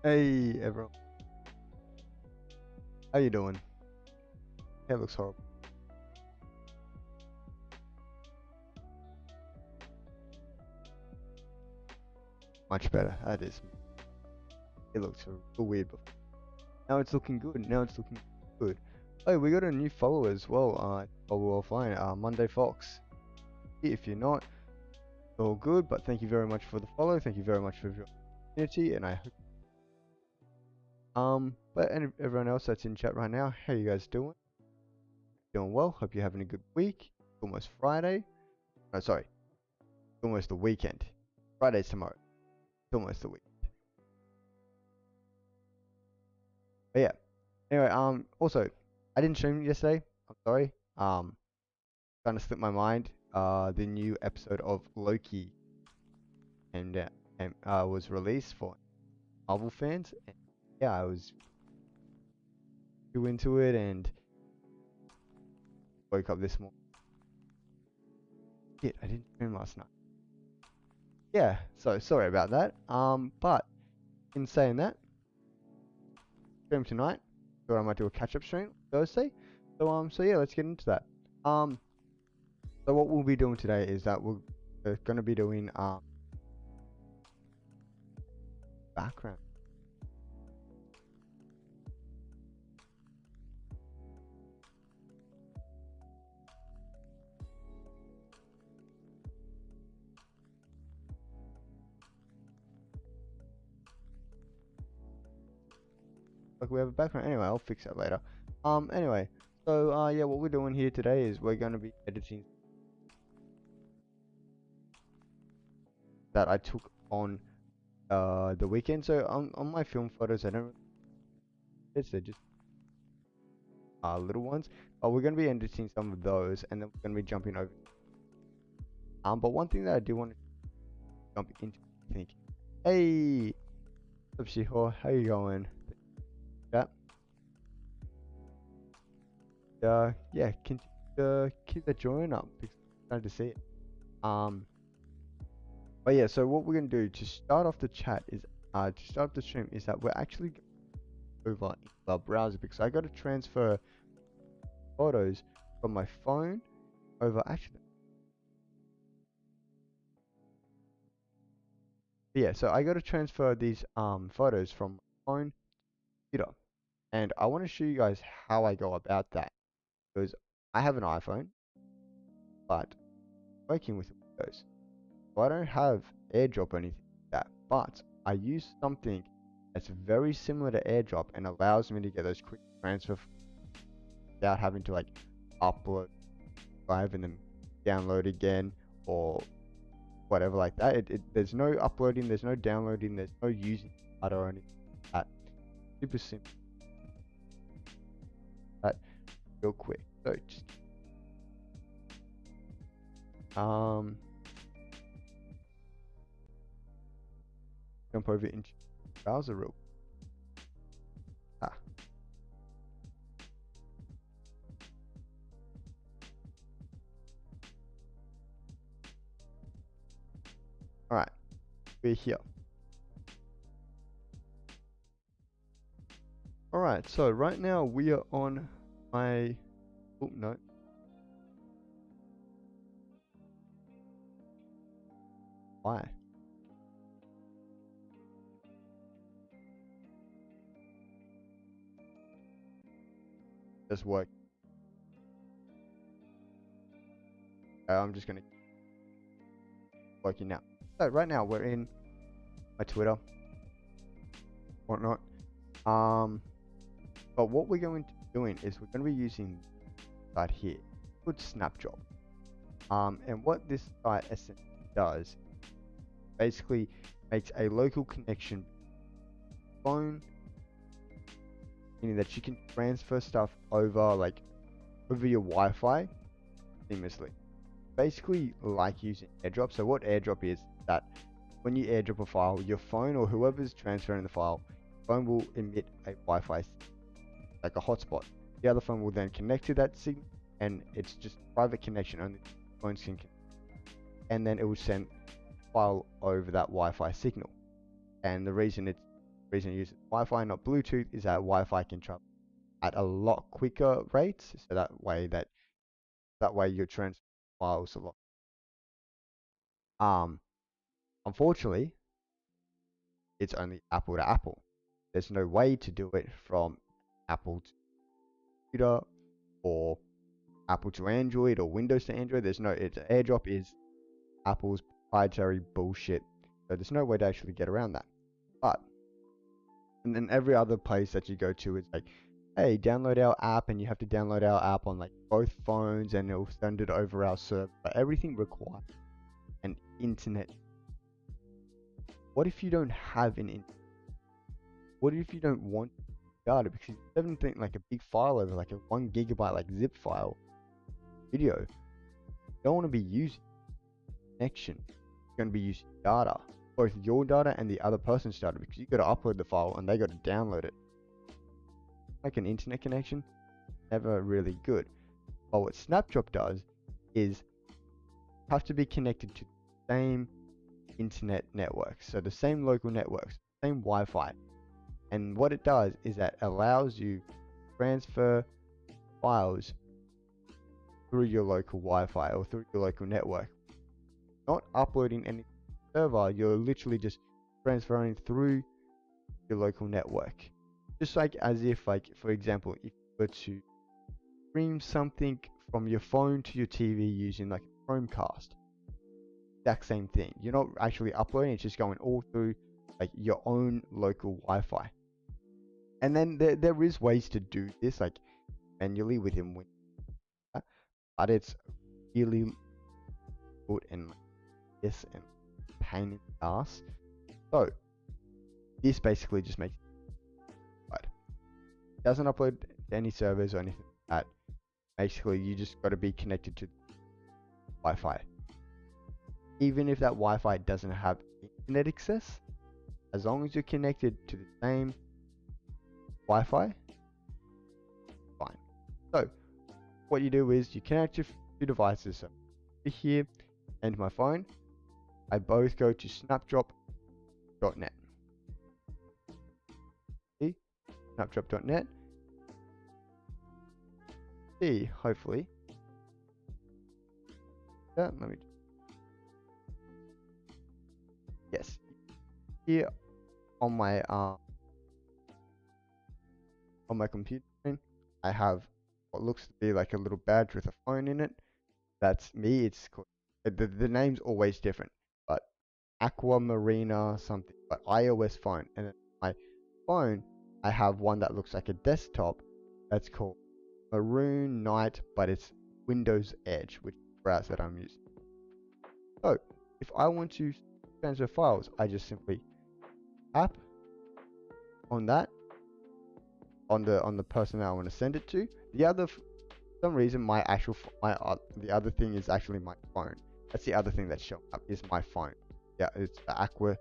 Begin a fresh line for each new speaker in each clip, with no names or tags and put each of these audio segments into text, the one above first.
Hey everyone, how you doing? Hair looks horrible. Much better. That is. It looked a little weird before. Now it's looking good. Now it's looking good. Oh, we got a new follower as well. Follow offline. Monday Fox. If you're not, all good. But thank you very much for the follow. Thank you very much for your community, and I hope. Everyone else that's in chat right now, how you guys doing? Doing well. Hope you're having a good week. It's almost Friday. No, sorry. It's almost the weekend. Friday's tomorrow. It's almost the week. But yeah. Anyway, also, I didn't stream yesterday. I'm sorry. Kind of slipped my mind. The new episode of Loki was released for Marvel fans. And yeah, I was too into it and woke up this morning. Shit, I didn't stream last night. Yeah, so sorry about that. But in saying that, stream tonight. Thought I might do a catch-up stream Thursday. So yeah, let's get into that. So what we'll be doing today is that we're going to be doing background. Like we have a background. Anyway, I'll fix that later. Anyway, so yeah, what we're doing here today is we're going to be editing that I took on the weekend. So on my film photos, I don't. They're just little ones, but we're going to be editing some of those, and then we're going to be jumping over. But one thing that I do want to jump into, I think, hey, what's up, Shiho? How you going? Yeah. Yeah, keep that join up because I'm excited to see it. But yeah, so what we're gonna do to start off the chat is to start off the stream is that we're actually going over into our browser because I got to transfer photos from my phone over. Actually, yeah, so I got to transfer these photos from my phone to computer, and I want to show you guys how I go about that because I have an iPhone, but working with Windows. So I don't have AirDrop or anything like that, but I use something that's very similar to AirDrop and allows me to get those quick transfer without having to like upload drive and then download again or whatever like that. There's no uploading, there's no downloading, there's no using data or anything like that. Super simple. That real quick. So just jump over into browser real. Ah. All right, we're here. All right, so right now we are on my. Oh no. Why? Just work. I'm just gonna working now. So right now we're in my Twitter, whatnot. But what we're going to be doing is we're going to be using site here, called Snapjob. And what this site essentially does, basically makes a local connection phone, meaning that you can transfer stuff over over your Wi-Fi seamlessly. Basically like using AirDrop. So what AirDrop is that when you AirDrop a file, your phone or whoever's transferring the file, phone will emit a Wi-Fi like a hotspot. The other phone will then connect to that signal, and it's just private connection, only phones can connect. And then it will send file over that Wi-Fi signal. And the reason it's reason it uses Wi-Fi, not Bluetooth, is that Wi-Fi can travel at a lot quicker rates, so that way you transfer files a lot. Unfortunately, it's only Apple to Apple. There's no way to do it from Apple to computer or Apple to Android or Windows to Android. AirDrop is Apple's proprietary bullshit. So there's no way to actually get around that. But and then every other place that you go to is like, hey, download our app, and you have to download our app on like both phones, and it'll send it over our server. But everything requires an internet. What if you don't have an internet? What if you don't want data? Because you're sending like a big file over, like a 1 gigabyte like zip file video. You don't want to be using connection. You're going to be using data, both your data and the other person's data, because you got to upload the file and they got to download it. Like an internet connection, never really good. But what Snapdrop does is have to be connected to the same internet network, so the same local networks, same Wi-Fi. And what it does is that allows you to transfer files through your local Wi-Fi or through your local network. Not uploading any server, you're literally just transferring through your local network. Just like as if, like, for example, if you were to stream something from your phone to your TV using like a Chromecast, exact same thing. You're not actually uploading, it's just going all through like your own local Wi-Fi. And then there is ways to do this like manually within Windows, but it's really good and like this and pain in the ass. So this basically just makes it doesn't upload to any servers or anything like that. Basically, you just got to be connected to Wi-Fi. Even if that Wi-Fi doesn't have internet access, as long as you're connected to the same Wi-Fi, fine. So what you do is you connect your two devices. So here and my phone, I both go to snapdrop.net. See, snapdrop.net. See, hopefully. Yeah, let me. Yes, here on my computer screen, I have what looks to be like a little badge with a phone in it. That's me. It's called, the name's always different, but Aqua Marina something, but iOS phone. And then my phone, I have one that looks like a desktop. That's called Maroon Night, but it's Windows Edge, which is the browser that I'm using. So if I want to transfer files, I just simply tap on that on the person that I want to send it to. The other, for some reason, the other thing is actually my phone. That's the other thing that's showing up is my phone. Yeah, it's the Aqua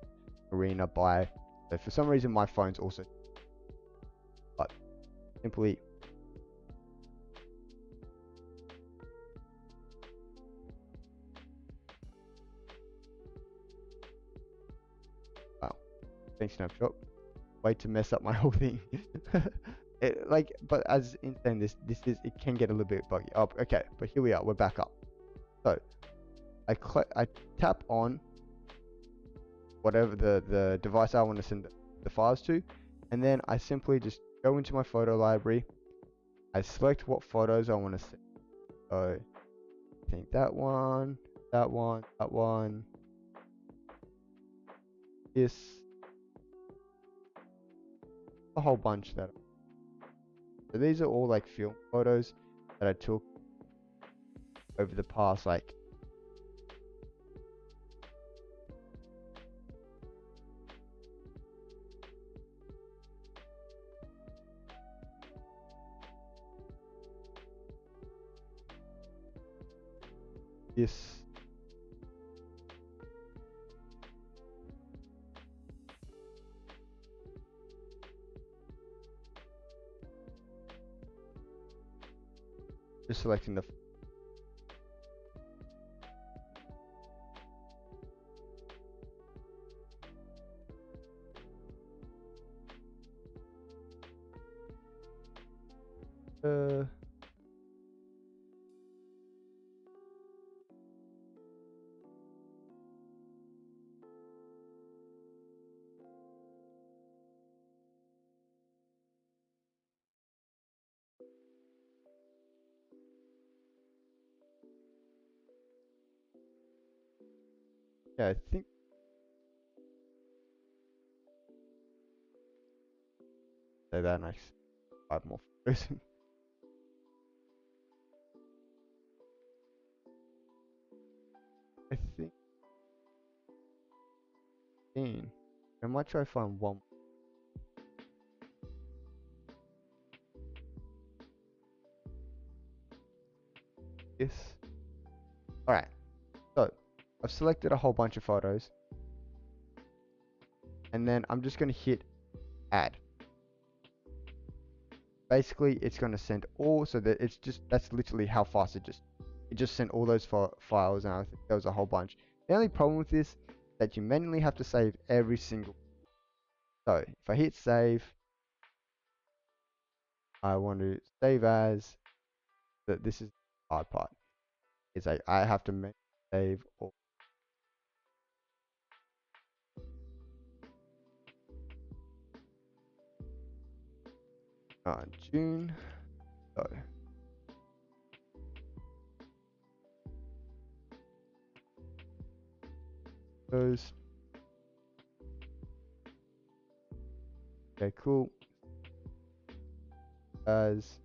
Marina by. So for some reason, my phone's also. But simply. Wow. Thanks, Snapshot. Way to mess up my whole thing. But as in saying it can get a little bit buggy. Oh, okay, but here we are. We're back up. So I tap on whatever the device I want to send the files to, and then I simply just go into my photo library. I select what photos I want to send. So I think that one, this, a whole bunch that. So these are all like film photos that I took over the past like this. Just selecting the Yeah, I think say that next 5 more photos. I think 15. I might try find one. This. Alright, so I've selected a whole bunch of photos, and then I'm just going to hit add. Basically, it's going to send all, so that it's just, that's literally how fast it just sent all those files, and I think there was a whole bunch. The only problem with this is that you manually have to save every single. So if I hit save, I want to save as, that this is the hard part. It's like I have to save all. June. So those. Okay, cool. As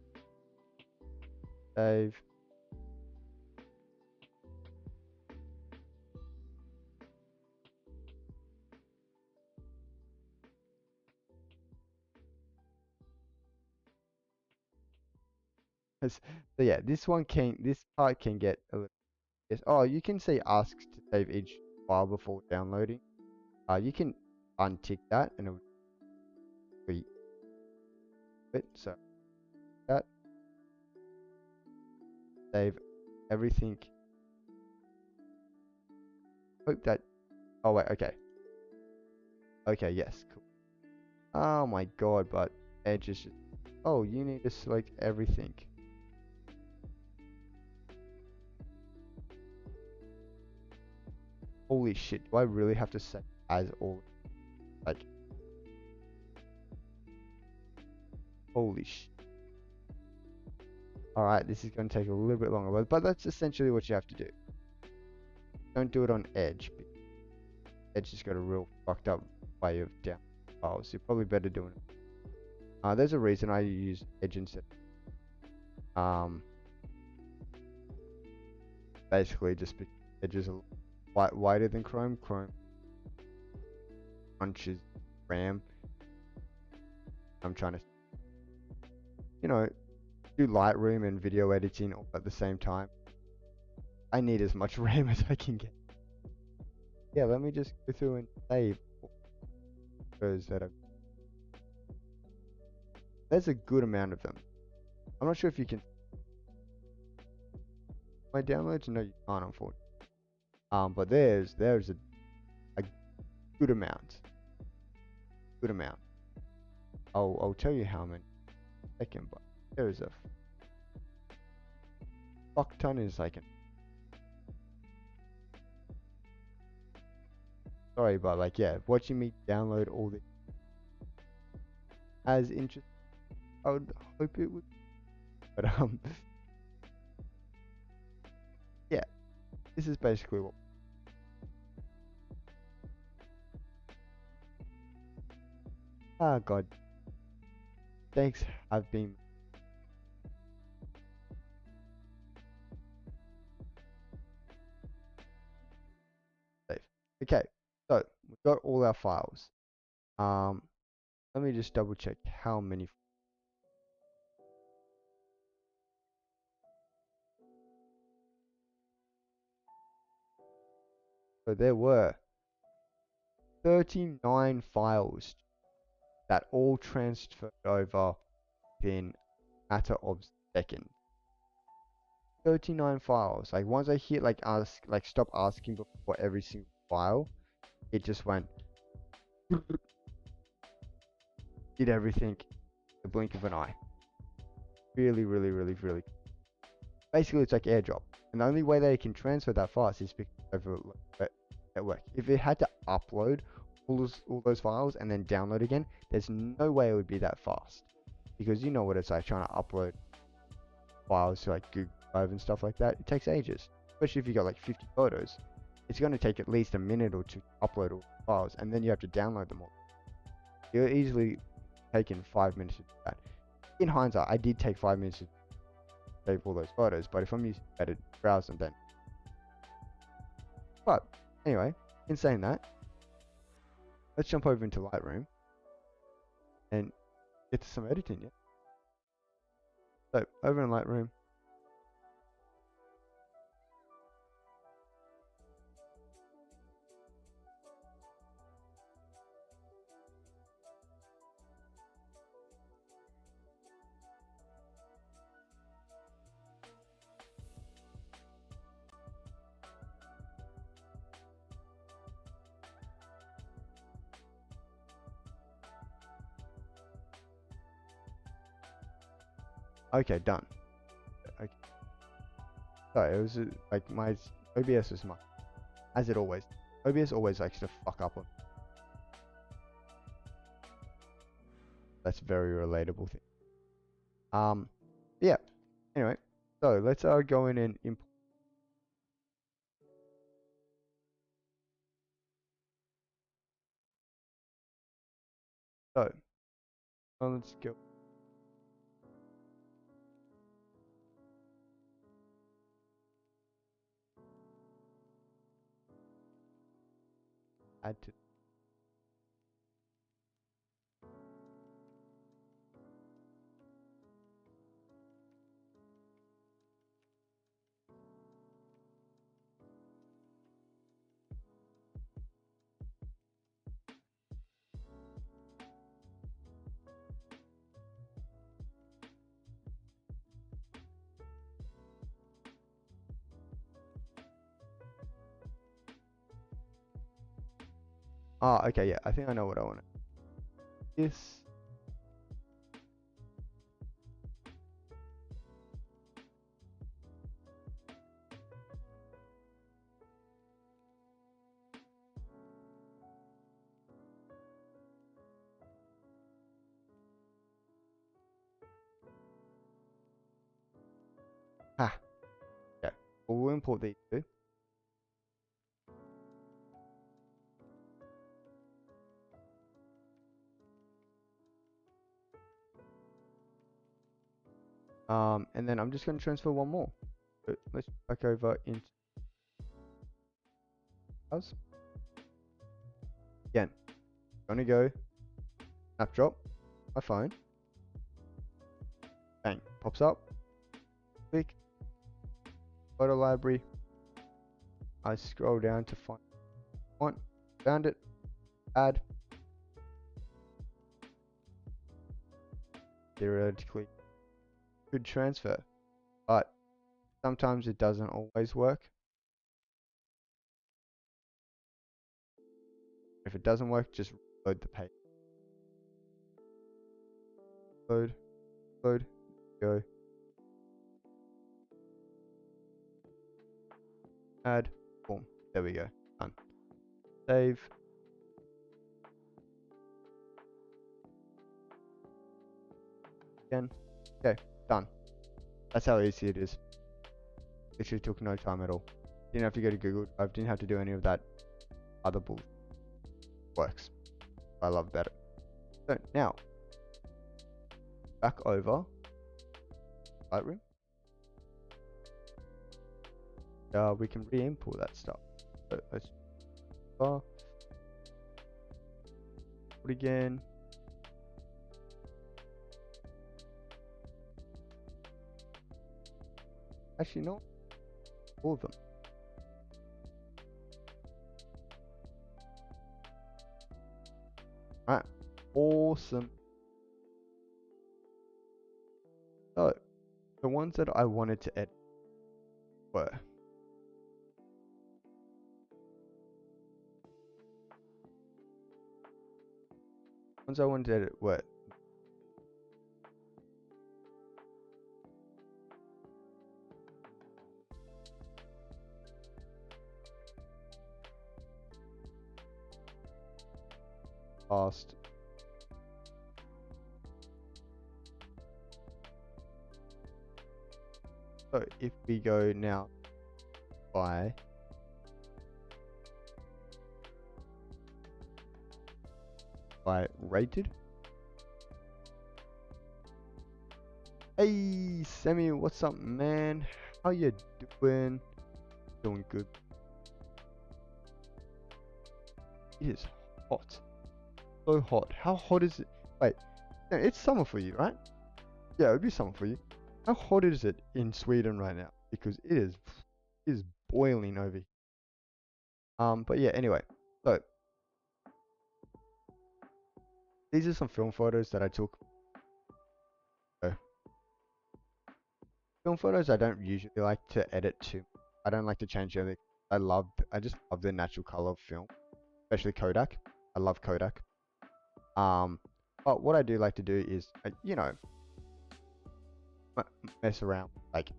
save. So yeah, this part can get a little. Yes. Oh, you can say asks to save each file before downloading. You can untick that and it will be it. So that save everything. Hope that. Oh wait, okay. Okay, yes, cool. Oh my god, but Edge is just. Oh, you need to select everything. Holy shit, do I really have to set as all? Like, holy shit. Alright, this is going to take a little bit longer, but that's essentially what you have to do. Don't do it on Edge. Edge has got a real fucked up way of down files. You're probably better doing it. There's a reason I use Edge instead. Basically just because Edge is a wider than Chrome. Chrome punches RAM. I'm trying to, you know, do Lightroom and video editing all at the same time. I need as much RAM as I can get. Yeah, let me just go through and save those that are. There's a good amount of them. I'm not sure if you can. My downloads? No, you can't, unfortunately. But there's a good amount. Good amount. I'll tell you how many in a second, but there is a fuck ton in a second. Sorry, but like, yeah, watching me download all this as interesting. I would hope it would, but yeah, this is basically what. Ah, God, thanks. I've been safe. Okay, so we've got all our files. Let me just double check how many. So there were 39 files that all transferred over in a matter of seconds. 39 files. Like once I hit stop asking for every single file, it just went did everything the blink of an eye. Really, really, really, really. Basically, it's like AirDrop, and the only way they can transfer that fast is because over network. If it had to upload all those files and then download again, there's no way it would be that fast, because you know what it's like trying to upload files to like Google Drive and stuff like that. It takes ages, especially if you got like 50 photos. it's going to take at least a minute or two to upload all the files, and then you have to download them all. You're easily taking 5 minutes to do that. In hindsight, I did take 5 minutes to save all those photos, but if I'm using better browser, then. But anyway, in saying that, let's jump over into Lightroom and get to some editing. Yeah. So over in Lightroom, okay, done. Okay. So it was like my OBS was my, as it always. OBS always likes to fuck up on. That's a very relatable thing. Yeah. Anyway, so let's go in and import. So let's go. Add to. Ah, okay, yeah. I think I know what I want. This. Ah, okay. Well, we'll import these two. And then I'm just going to transfer one more. So let's back over into us. Again, going to go snap drop my phone. Bang, pops up. Click photo library. I scroll down to find one. Found it. Add. Theoretically could transfer, but sometimes it doesn't always work. If it doesn't work, just load the page. Load, go. Add, boom. There we go. Done. Save. Again. Okay, done. That's how easy it is. Literally took no time at all. Didn't have to go to Google. I didn't have to do any of that other bull. Works. I love that. So now, back over Lightroom. We can re-import that stuff. So let's put again. Actually, not all of them. Alright, awesome. So, the ones that I wanted to edit were past. So if we go now by by rated. Hey Sammy, what's up man? How you doing? Doing good. It is hot. So hot. How hot is it? Wait, no, it's summer for you, right? Yeah, it would be summer for you. How hot is it in Sweden right now? Because it is boiling over here. But yeah, anyway. So these are some film photos that I took. So, film photos I don't usually like to edit too. I don't like to change anything. I just love the natural color of film, especially Kodak. I love Kodak. But what I do like to do is, mess around, like,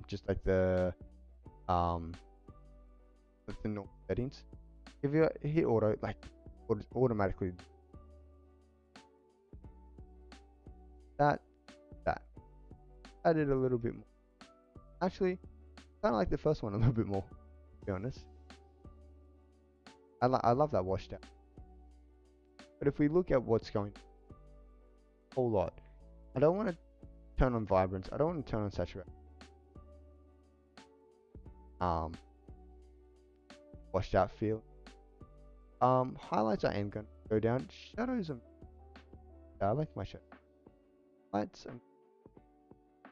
just like um, the normal settings. If you hit auto, like, automatically that I did a little bit more. Actually, kind of like the first one a little bit more, to be honest. I love that washed out. But if we look at what's going a whole lot, I don't want to turn on vibrance. I don't want to turn on saturation. Washed out feel. Highlights I am going to go down. Shadows I like my shadows. Lights and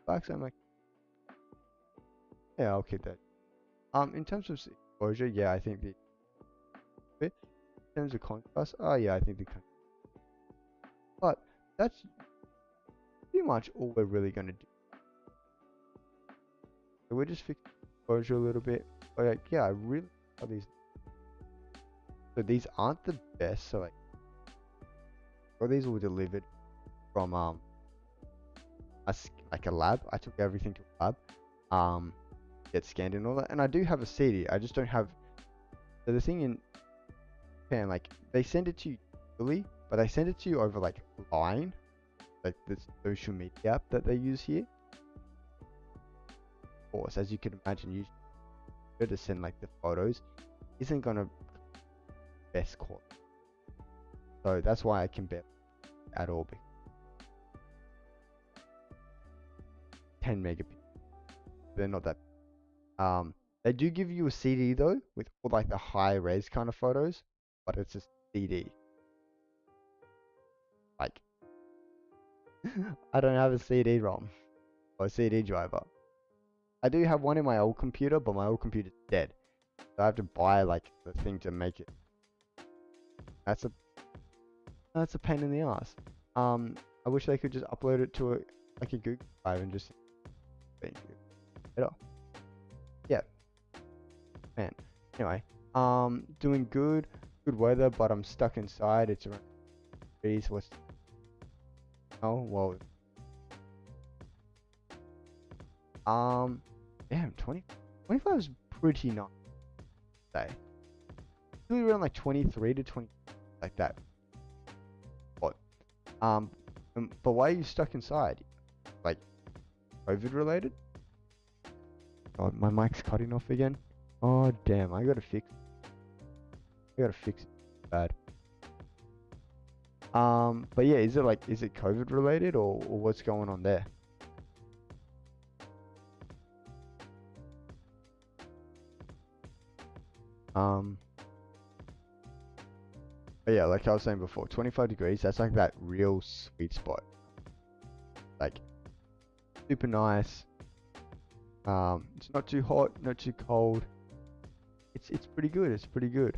darks I'm like, yeah, I'll keep that. In terms of exposure, yeah, I think the bit. In terms of contrast, oh yeah, I think the contrast. But that's pretty much all we're really going to do. So we're just fixing exposure a little bit. But like, yeah, I really love these. So these aren't the best. So like, or these were delivered from like a lab. I took everything to a lab, get scanned and all that. And I do have a CD. I just don't have. So the thing in Japan, like they send it to you easily, but they send it to you over like Line, like the social media app that they use here. Of course, as you can imagine, you to send like the photos isn't gonna best quality. So that's why I can bet at all. 10 megapixels. They're not that. They do give you a CD though with all like the high res kind of photos, but it's a CD. Like, I don't have a CD-ROM or a CD driver. I do have one in my old computer, but my old computer's dead. So I have to buy like the thing to make it. That's a pain in the ass. I wish they could just upload it to a Google Drive and just thank you. Yeah. Man. Anyway, doing good weather, but I'm stuck inside. It's around degrees. What's well. Damn, 25 is pretty nice today. Really around like 23 to 20, like that. What? But why are you stuck inside? Like, COVID related? God, my mic's cutting off again. Oh damn, I gotta fix it bad. But yeah, is it COVID related or what's going on there? But yeah, like I was saying before, 25 degrees, that's like that real sweet spot. Like, super nice. It's not too hot, not too cold. It's pretty good. It's pretty good.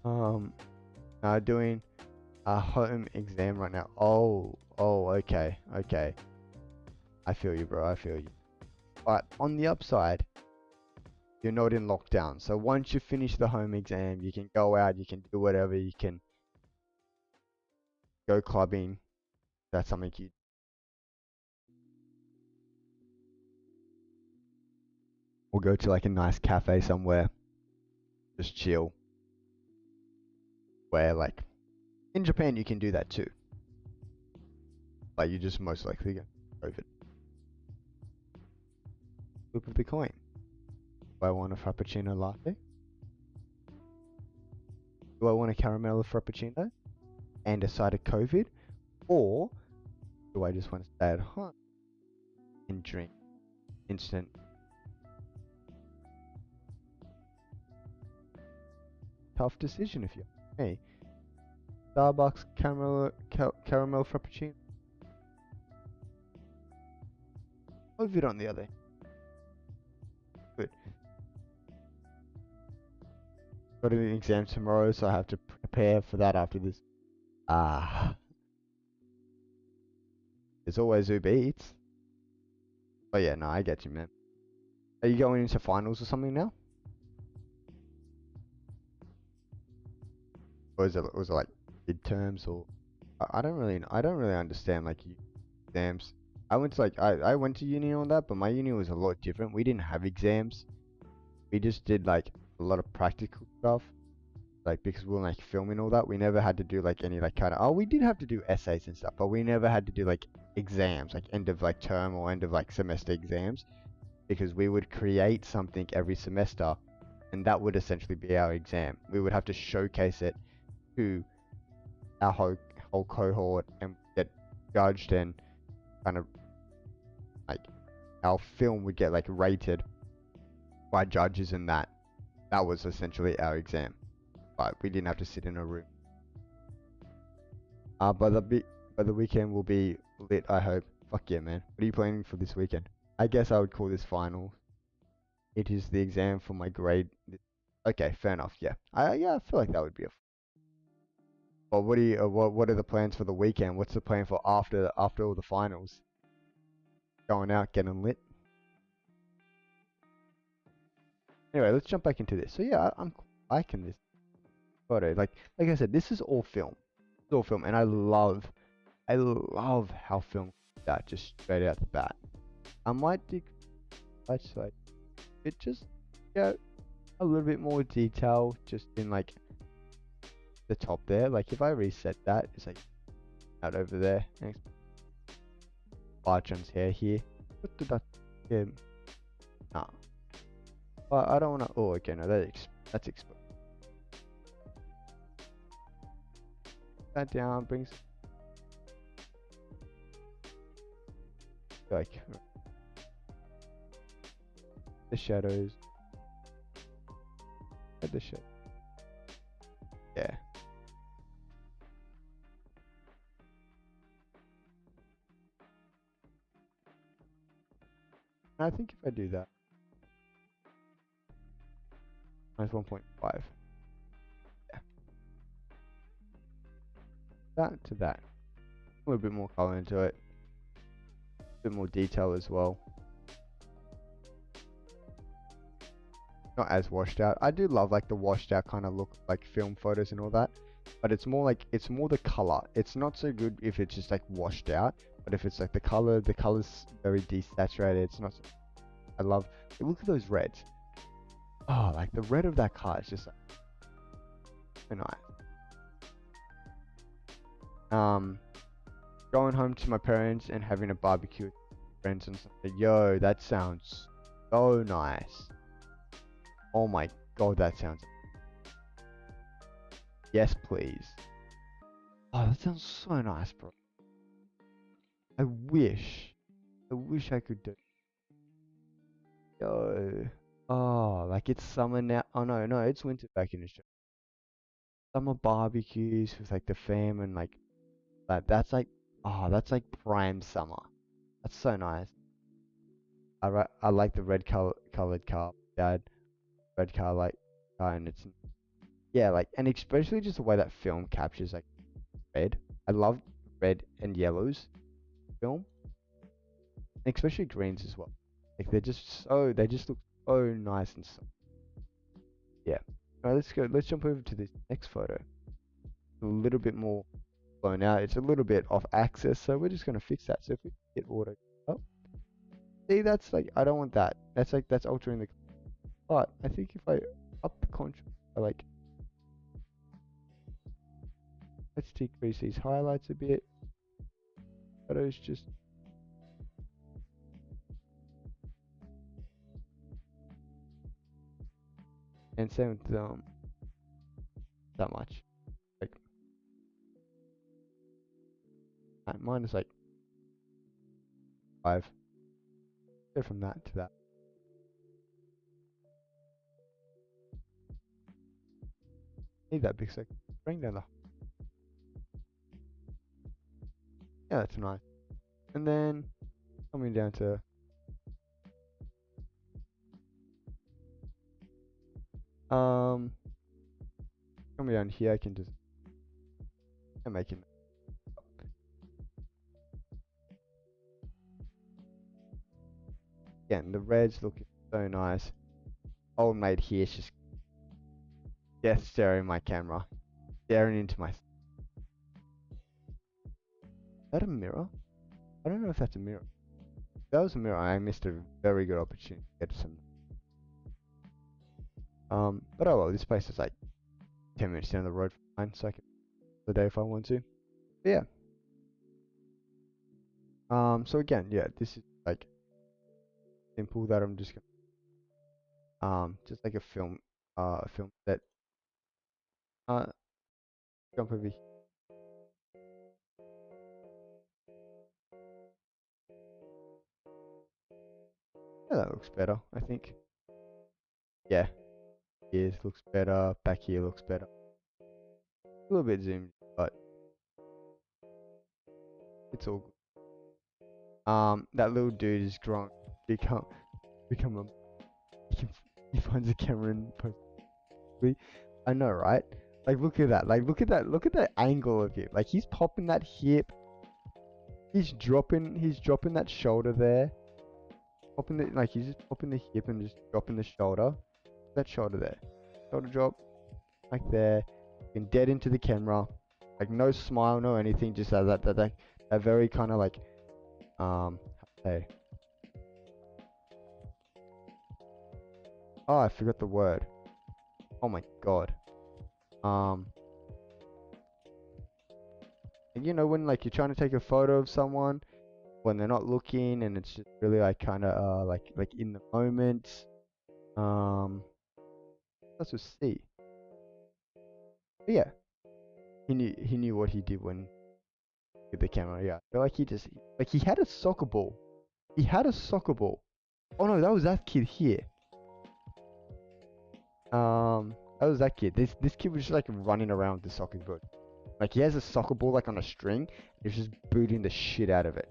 Doing a home exam right now. Oh, okay. I feel you, bro. I feel you. But on the upside, you're not in lockdown. So once you finish the home exam, you can go out, you can do whatever, you can go clubbing. That's something you. Or go to like a nice cafe somewhere. Just chill. Where like in Japan you can do that too. Like you just most likely get COVID. Flip of the coin. Do I want a frappuccino latte? Do I want a caramel frappuccino and a side of COVID, or do I just want to stay at home and drink instant? Tough decision if you ask me. Starbucks caramel frappuccino. COVID on the other hand. Good. Got an exam tomorrow, so I have to prepare for that after this. Ah, there's always Uber Eats. Oh yeah, no, I get you, man. Are you going into finals or something now? Or was it like midterms or I don't really understand like exams. I went to I went to uni on that, but my uni was a lot different. We didn't have exams. We just did like a lot of practical stuff. Like because we were like filming all that, we never had to do like any like kind of we did have to do essays and stuff, but we never had to do like exams, like end of like term or end of like semester exams, because we would create something every semester, and that would essentially be our exam. We would have to showcase it to our whole cohort and get judged, and kind of like our film would get like rated by judges, and that was essentially our exam. But we didn't have to sit in a room. But the weekend will be lit, I hope. Fuck yeah, man. What are you planning for this weekend? I guess I would call this final. It is the exam for my grade. Okay, fair enough. Yeah, I feel like that would be a. Well, what are the plans for the weekend? What's the plan for after all the finals? Going out, getting lit. Anyway, let's jump back into this. So yeah, I'm liking this photo. Like I said, this is all film. It's all film, and I love how film that just straight out the bat. I might do like it just yeah a little bit more detail just in like the top there. Like if I reset that, it's like out over there. Next, Bartram's hair here. What did that? Yeah, nah. But I don't wanna. Oh, okay, no, that's exposed. That down brings like the shadows. At the shadow. Yeah. I think if I do that, minus 1.5. Yeah. That to that. A little bit more color into it. A bit more detail as well. Not as washed out. I do love like the washed out kind of look, like film photos and all that. But it's more the color. It's not so good if it's just like washed out. But if it's like the color's very desaturated. It's not. I love. Look at those reds. Oh, like the red of that car is just like, so nice. Going home to my parents and having a barbecue with friends and something. Yo, that sounds so nice. Oh my god, that sounds. Yes, please. Oh, that sounds so nice, bro. I wish I could do. Yo. Oh, like it's summer now. Oh no, it's winter back in Australia. Summer barbecues with like the fam and like that. That's like prime summer. That's so nice. I like the colored car, Dad. Red car like car, and it's yeah, like, and especially just the way that film captures like red. I love red and yellows film, and especially greens as well. Like they just look so nice and so yeah. All right, let's jump over to this next photo. A little bit more blown out. It's a little bit off axis, so we're just gonna fix that. So if we hit auto, oh, see that's like I don't want that. That's altering the. But I think if I up the contrast, like let's decrease these highlights a bit. Photos just and same with that much. Like, mine is like 5. Go from that to that. Need that big second. Bring down the. Yeah, that's nice. And then coming down to coming down here, I can just make it. Again, the red's looking so nice. Old mate here is just death staring my camera, staring into my. Is that a mirror? I don't know if that's a mirror. If that was a mirror, I missed a very good opportunity to get some. But oh well, this place is like 10 minutes down the road from mine, so I can the day if I want to. But yeah. So again, yeah, this is like simple that I'm just gonna just like a film set. Uh, jump over here. Yeah, that looks better, I think. Yeah, here looks better. Back here looks better. A little bit zoomed, but it's all good. That little dude is grown, become a. He finds a camera and posts. I know, right? Like, look at that. Like, look at that. Look at the angle of him. Like, he's popping that hip. He's dropping that shoulder there. He's just popping the hip and just dropping the shoulder. That shoulder there. Shoulder drop. Like there. Looking dead into the camera. Like, no smile, no anything. Just that very kind of like, hey. Oh, I forgot the word. Oh my god. You know, when like you're trying to take a photo of someone when they're not looking and it's just really like kind of like in the moment. That's with C. But yeah, he knew what he did when with the camera. Yeah, I feel like he had a soccer ball. He had a soccer ball. Oh no, that was that kid here. That was that kid. This kid was just like running around with the soccer ball. Like, he has a soccer ball like on a string. He's just booting the shit out of it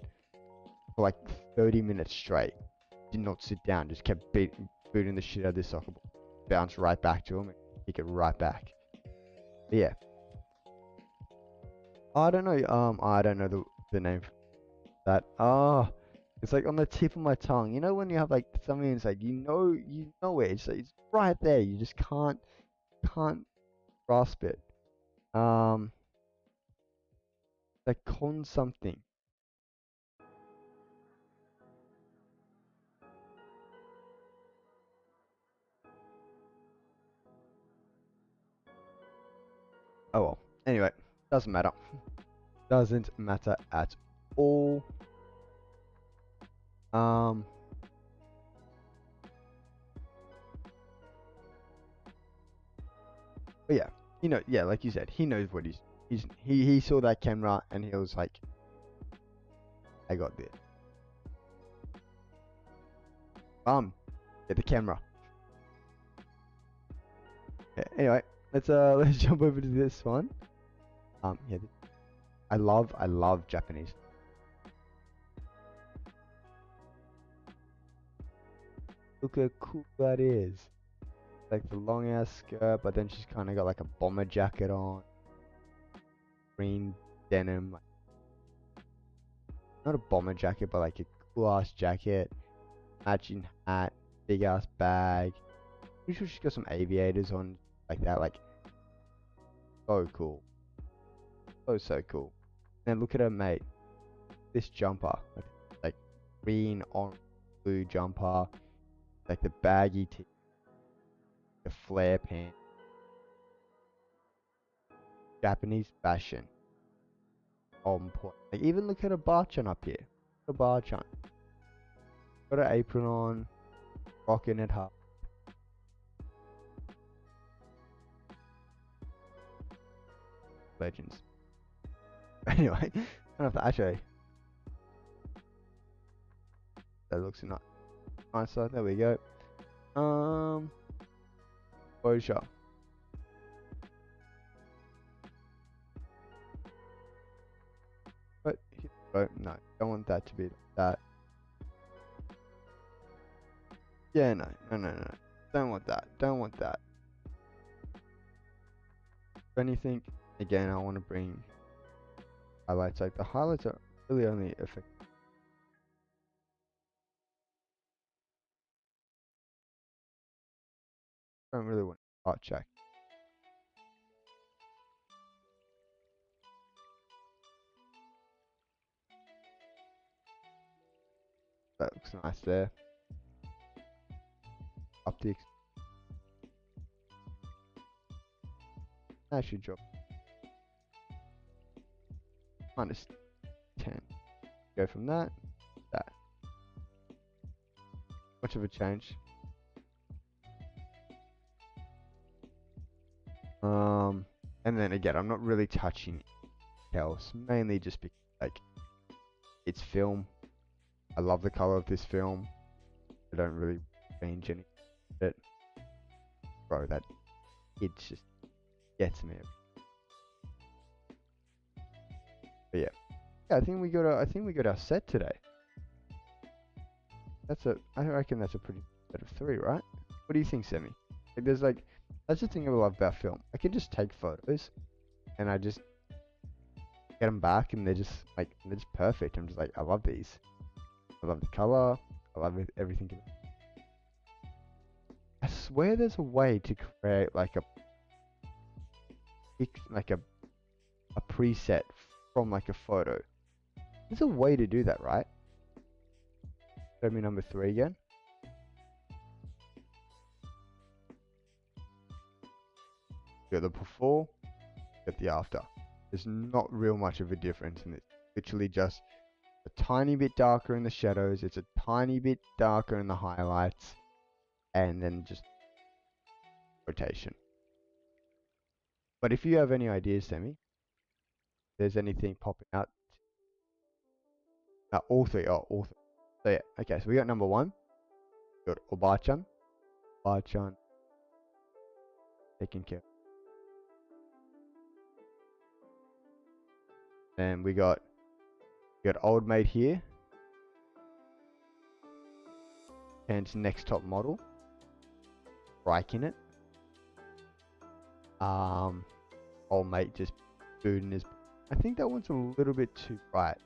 for like 30 minutes straight. Did not sit down. Just kept booting the shit out of this soccer ball. Bounce right back to him and kick it right back. But yeah. I don't know. I don't know the name for that. It's like on the tip of my tongue. You know when you have like something, it's like you know it. It's right there. You just can't grasp it. Like con something. Oh well. Anyway, doesn't matter. Doesn't matter at all. But yeah, yeah, like you said, he knows what he saw that camera and he was like, I got this. Get the camera. Yeah, anyway, let's jump over to this one. Yeah, I love Japanese. Look how cool that is. Like the long ass skirt, but then she's kind of got like a bomber jacket on. Green denim. Not a bomber jacket, but like a cool ass jacket. Matching hat. Big ass bag. Pretty sure she's got some aviators on. Like that. Like, so cool. So cool. And look at her mate. This jumper. Like green, orange, blue jumper. Like the baggy tee. The flare pants. Japanese fashion. On point. Like, even look at a bar-chan up here. A bar-chan. Got an apron on. Rocking it hard. Legends. Anyway, I don't know if actually that looks nicer. There we go. Exposure. But no, don't want that to be like that. Yeah, no. Don't want that. Don't want that. If anything, again, I want to bring highlights. Like the highlights are really only effective. I don't really want to art check. That looks nice there. Optics. That should drop -10. Go from that. That. Much of a change. And then again, I'm not really touching else, mainly just because like it's film. I love the color of this film. I don't really change any of it. Bro, that it just gets me. But yeah. I think we got our set today. I reckon that's a pretty set of 3, right? What do you think, Semi? Like that's the thing I love about film. I can just take photos and I just get them back and they're just perfect. I'm just like, I love these. I love the color. I love everything. I swear there's a way to create like a preset from like a photo. There's a way to do that, right? Show me number 3 again. Got the before, got the after. There's not real much of a difference in it. Literally just a tiny bit darker in the shadows. It's a tiny bit darker in the highlights, and then just rotation. But if you have any ideas, Semi, if there's anything popping out, all three. Oh, all three. So yeah, okay. So we got number 1. We got Obachan, taking care. And we got old mate here, and it's next top model, striking it. Old mate just booting his. I think that one's a little bit too bright.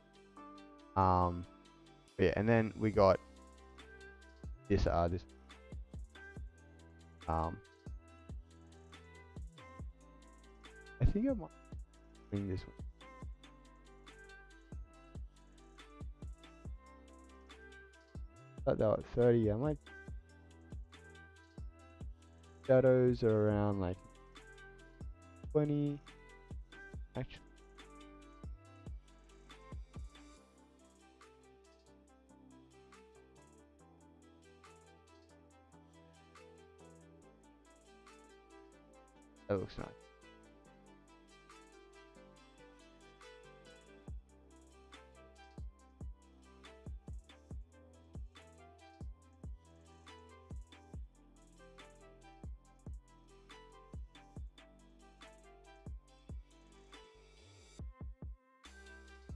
Yeah, and then we got this I think I might bring this one. But that was 30. I might shadows are around like 20. Actually, that looks nice.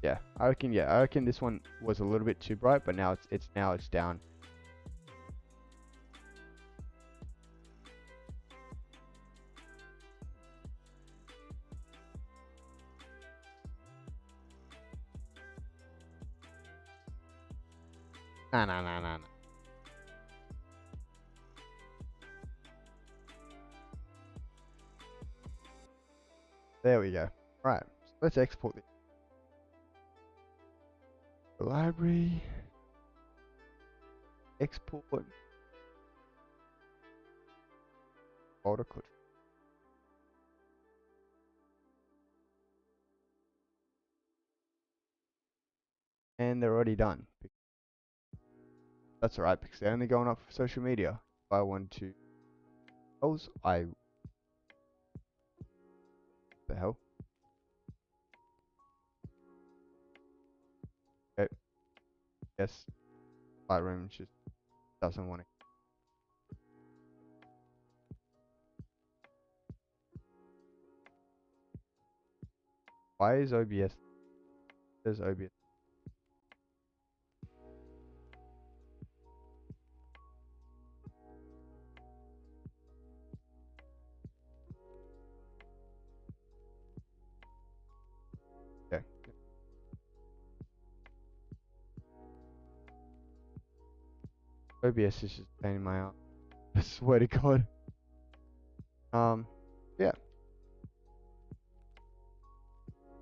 Yeah, I reckon this one was a little bit too bright, but now it's down. Nah. There we go. Right, so let's export this. Library, export, folder code. And they're already done. That's alright because they're only going up for social media. If I want to, the hell? Yes, Lightroom just doesn't want to. Why is OBS? There's OBS. Okay. OBS is just a pain in my ass. I swear to God. Yeah.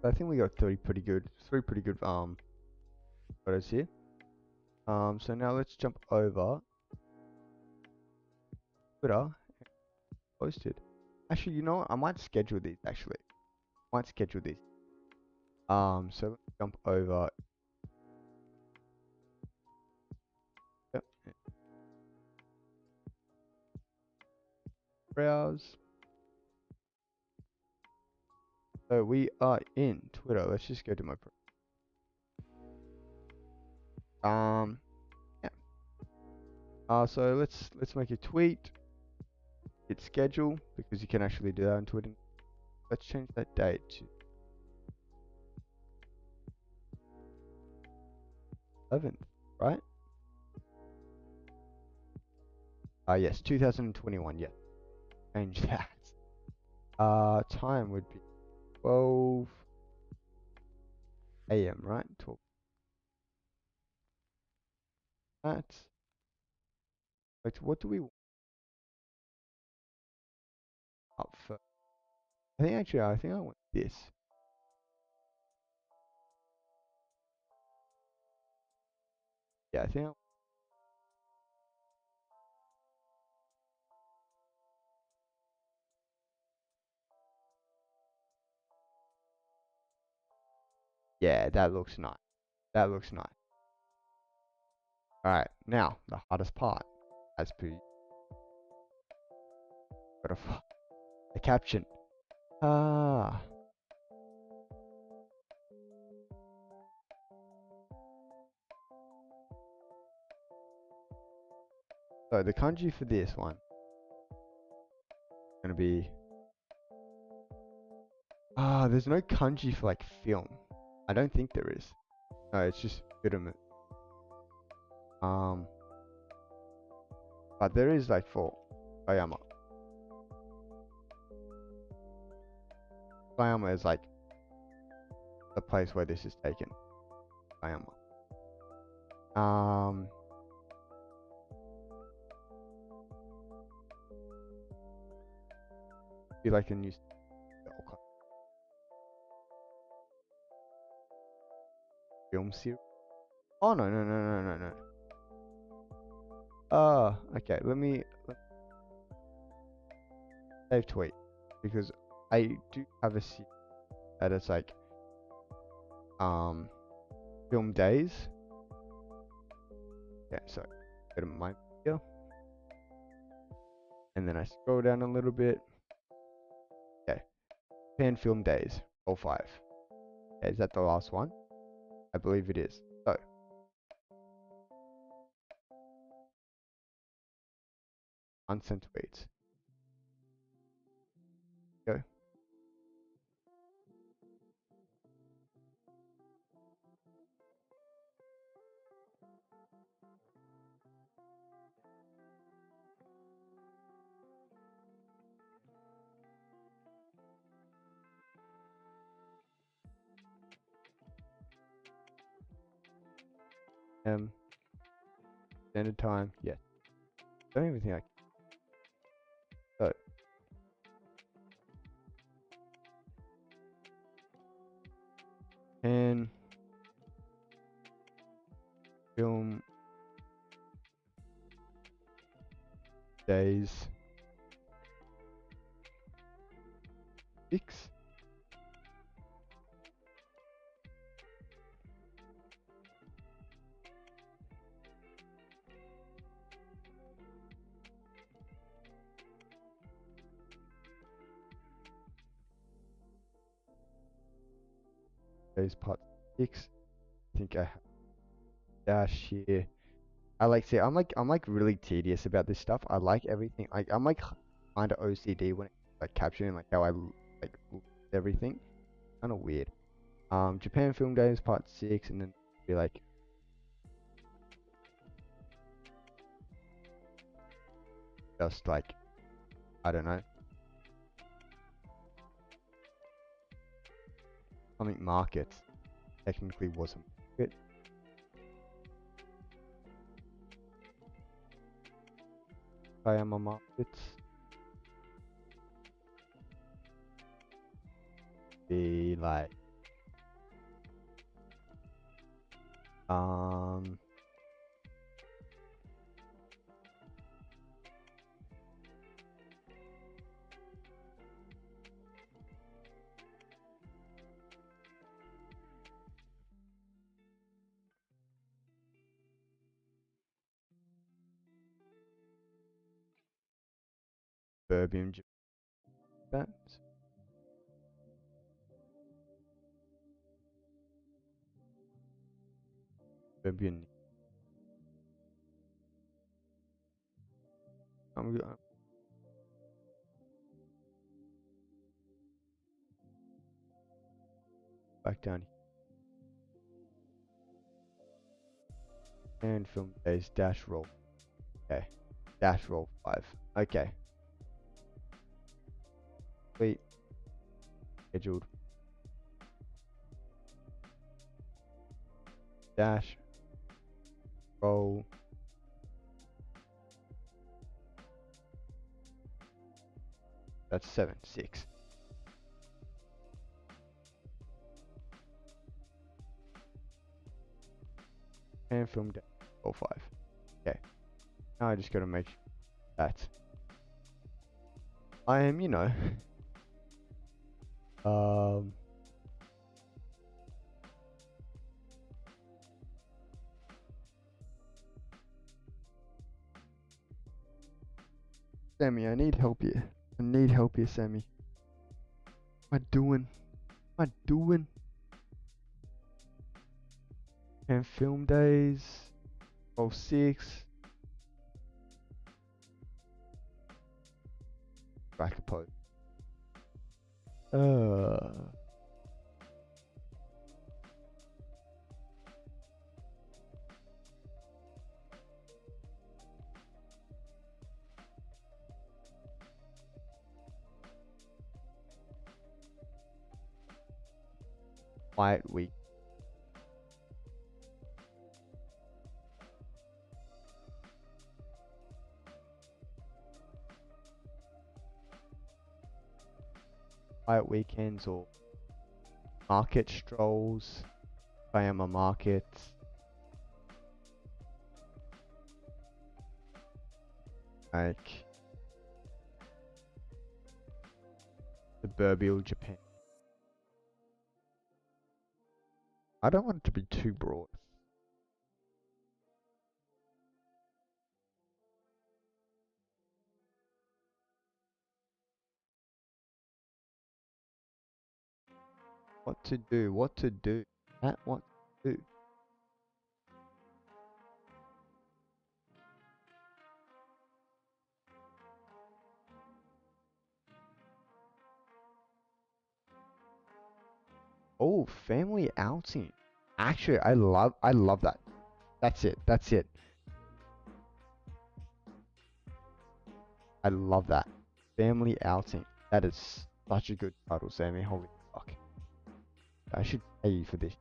I think we got three pretty good photos here. So now let's jump over Twitter and post it. Actually, you know what? I might schedule these actually. Might schedule these. So let's jump over. Yep. Browse. So we are in Twitter. Let's just go to my yeah. So let's make a tweet. Hit schedule because you can actually do that on Twitter. Let's change that date to 11th, right? Yes, 2021. Yeah, change that. Time would be 12 a.m. Right? 12. That. Like, what do we want up for? I think I want this. Yeah, I think. Yeah, that looks nice. That looks nice. All right, now the hardest part, as per gotta the caption. Ah, so the kanji for this one is gonna be there's no kanji for like film. I don't think there is. No, it's just film. Um, but there is like for Bayama. Bayama is like the place where this is taken. Bayama. Be like a new film series. Oh no. Okay. Save tweet because I do have a series that it's like film days. Yeah, so go to my video and then I scroll down a little bit. Okay, Japan film days, all 5. Okay, is that the last one? I believe it is. So unsent tweets. Go. Standard time. Yes. Don't even think I. So and film days 6. Days part 6. I think I have. dash here. I like see I'm like really tedious about this stuff. I like everything. Like I'm like kind of OCD when it like capturing like how I like look at everything. Kind of weird. Japan Film Days Part 6, and then be like just like I don't know, comic markets technically wasn't market. I am a markets. Be like um Serbian Japan. Serbian. I'm back down here. And film days dash roll. Okay. Dash roll 5. Okay. Wait. Scheduled. Dash roll. That's 7. 6. And film dash roll 5. Okay. Now I just gotta make sure that I am, you know, um, Sammy, I need help here. I need help here, Sammy. What am I doing? What am I doing? And film days, roll 6. Back a post. Quiet week. Quiet weekends or market strolls. If I am a market. Like suburbial Japan. I don't want it to be too broad. What to do? What to do? At what to do? Oh, family outing. Actually, I love that. That's it. That's it. I love that. Family outing. That is such a good title, Sammy. Holy fuck. I should pay you for this.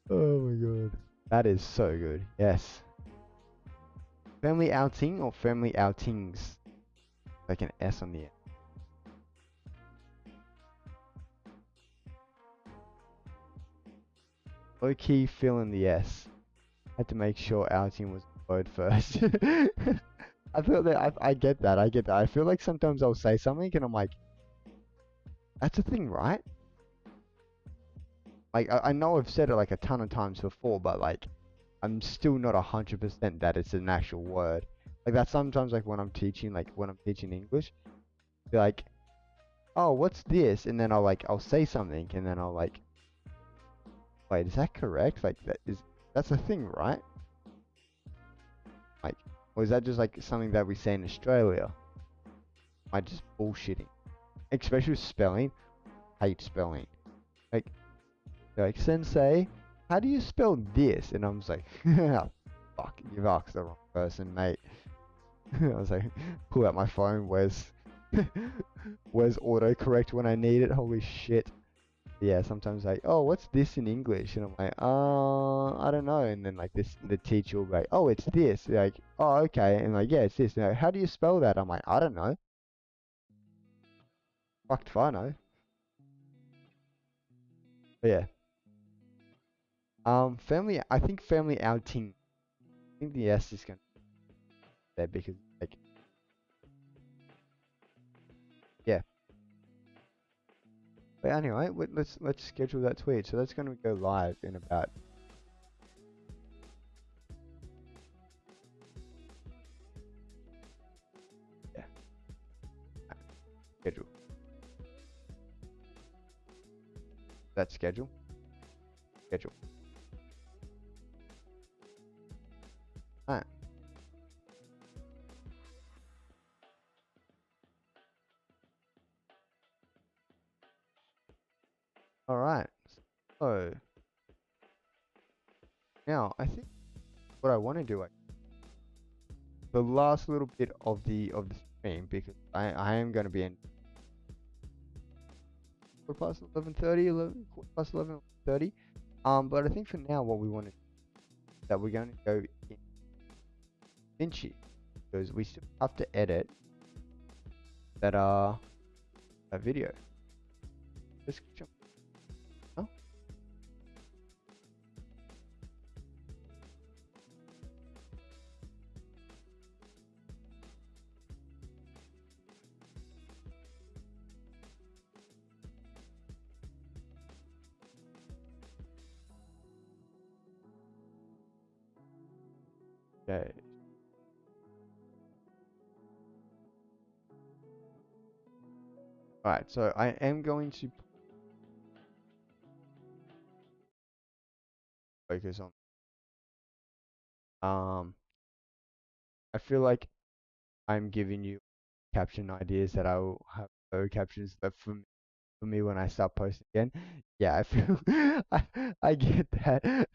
Oh my god. That is so good. Yes. Family outing or family outings? Like an S on the end. Low key fill in the S. Had to make sure outing was the word first. I feel that I get that. I get that. I feel like sometimes I'll say something and I'm like, that's a thing, right? Like I know I've said it like a ton of times before, but like I'm still not 100% that it's an actual word. Like that sometimes like when I'm teaching English, be like, oh, what's this? And then I'll say something and then Wait, is that correct? Like that's a thing, right? Like, or is that just like something that we say in Australia? Am I just bullshitting? Especially with spelling. Hate spelling. Like, they're like, Sensei, how do you spell this? And I'm just like, fuck, you've asked the wrong person, mate. I was like, pull out my phone. Where's autocorrect when I need it? Holy shit. Yeah, sometimes like, oh, what's this in English? And I'm like, I don't know. And then like the teacher will be like, oh, it's this. They're like, oh, okay. And like, yeah, it's this. And like, how do you spell that? I'm like, I don't know. Fucked if I know. But yeah. Family. I think family outing. I think the S is gonna be there because like, yeah. But anyway, let's schedule that tweet. So that's gonna go live in about. Yeah. Schedule. That schedule. Schedule. Alright. Alright. So now I think what I want to do, like, the last little bit of the stream, because I am going to be in quarter past 11:30, quarter past 11:30. But I think for now what we want to that we're going to go in Vinci because we still have to edit that that video. Let's jump. Oh, okay. All right. So I am going to focus on I feel like I'm giving you caption ideas that I will have no captions left for me when I start posting again. Yeah, I feel I get that.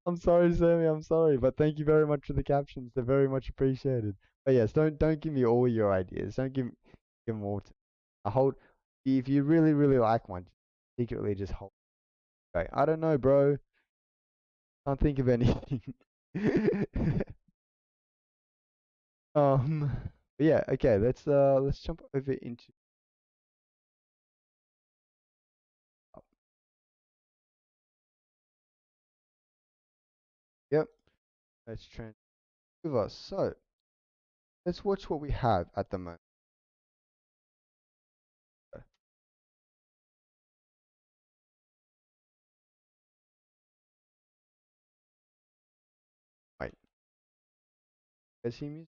I'm sorry, Sammy. I'm sorry, but thank you very much for the captions. They're very much appreciated. But yes, don't give me all your ideas. Don't give them all. I hold. If you really like one, secretly just hold. Okay, I don't know, bro. Can't think of anything. um. But yeah. Okay. Let's jump over into. Yep. Let's transfer us. So let's watch what we have at the moment. Wait. Let's see music.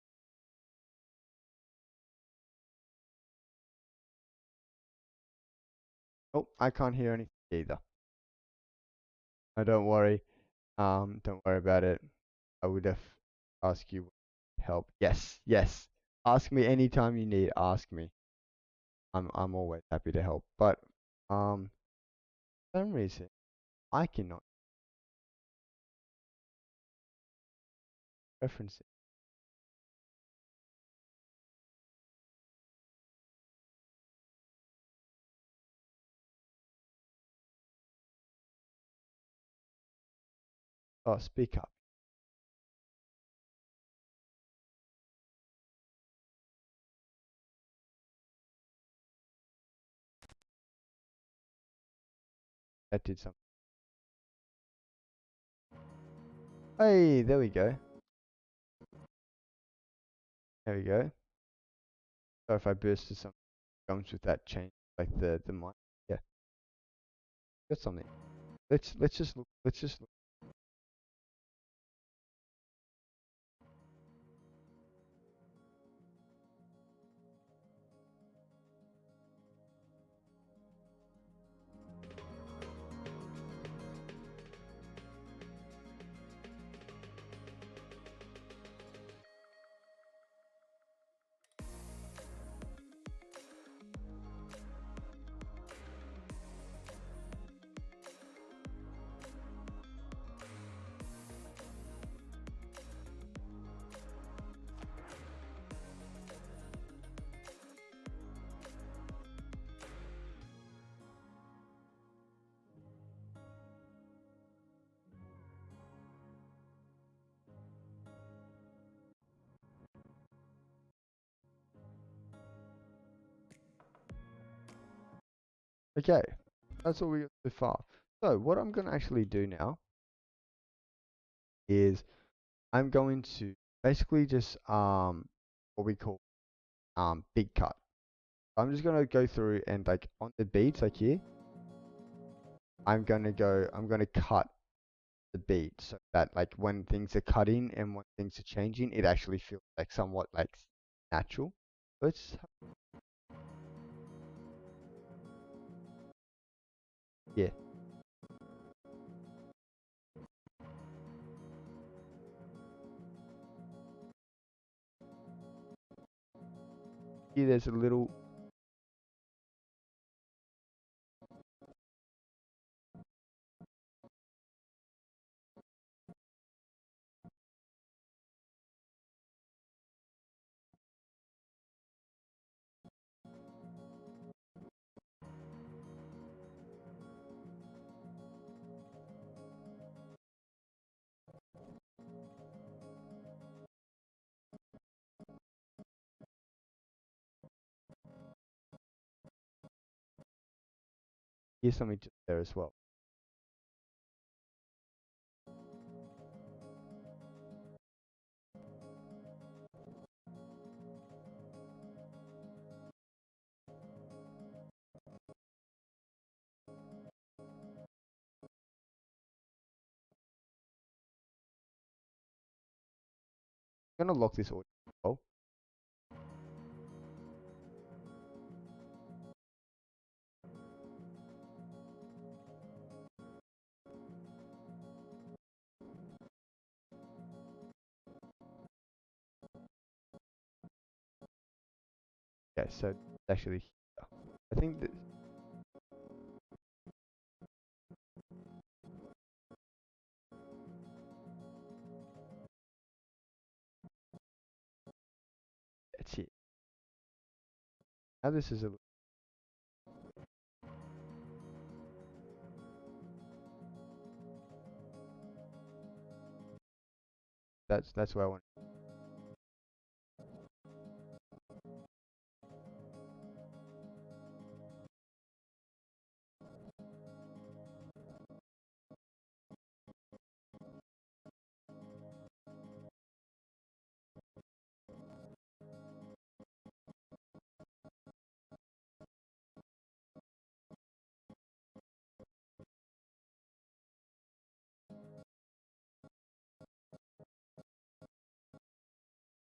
Oh, I can't hear anything either. Oh, don't worry. Don't worry about it. I would have asked you help. Yes, yes. Ask me anytime you need. Ask me. I'm always happy to help. But for some reason I cannot reference it. Oh, speak up. That did something. Hey, there we go. There we go. So if I bursted some comes with that change, like the mic. Yeah, got something. Let's just look. Let's just look. Okay, that's all we got so far. So what I'm going to actually do now is I'm going to basically just what we call big cut. I'm just gonna go through and like on the beats like here, I'm gonna cut the beat so that like when things are cutting and when things are changing, it actually feels like somewhat like natural. Let's yeah, here there's a little here's something just there as well. I'm gonna lock this audio as well. Okay, so it's actually here. I think that it's here. Now this is a that's where I want.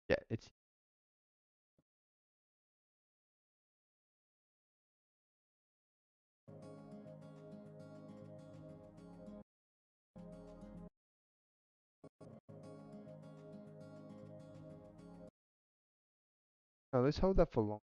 Yeah, it's no. Let's hold that for long.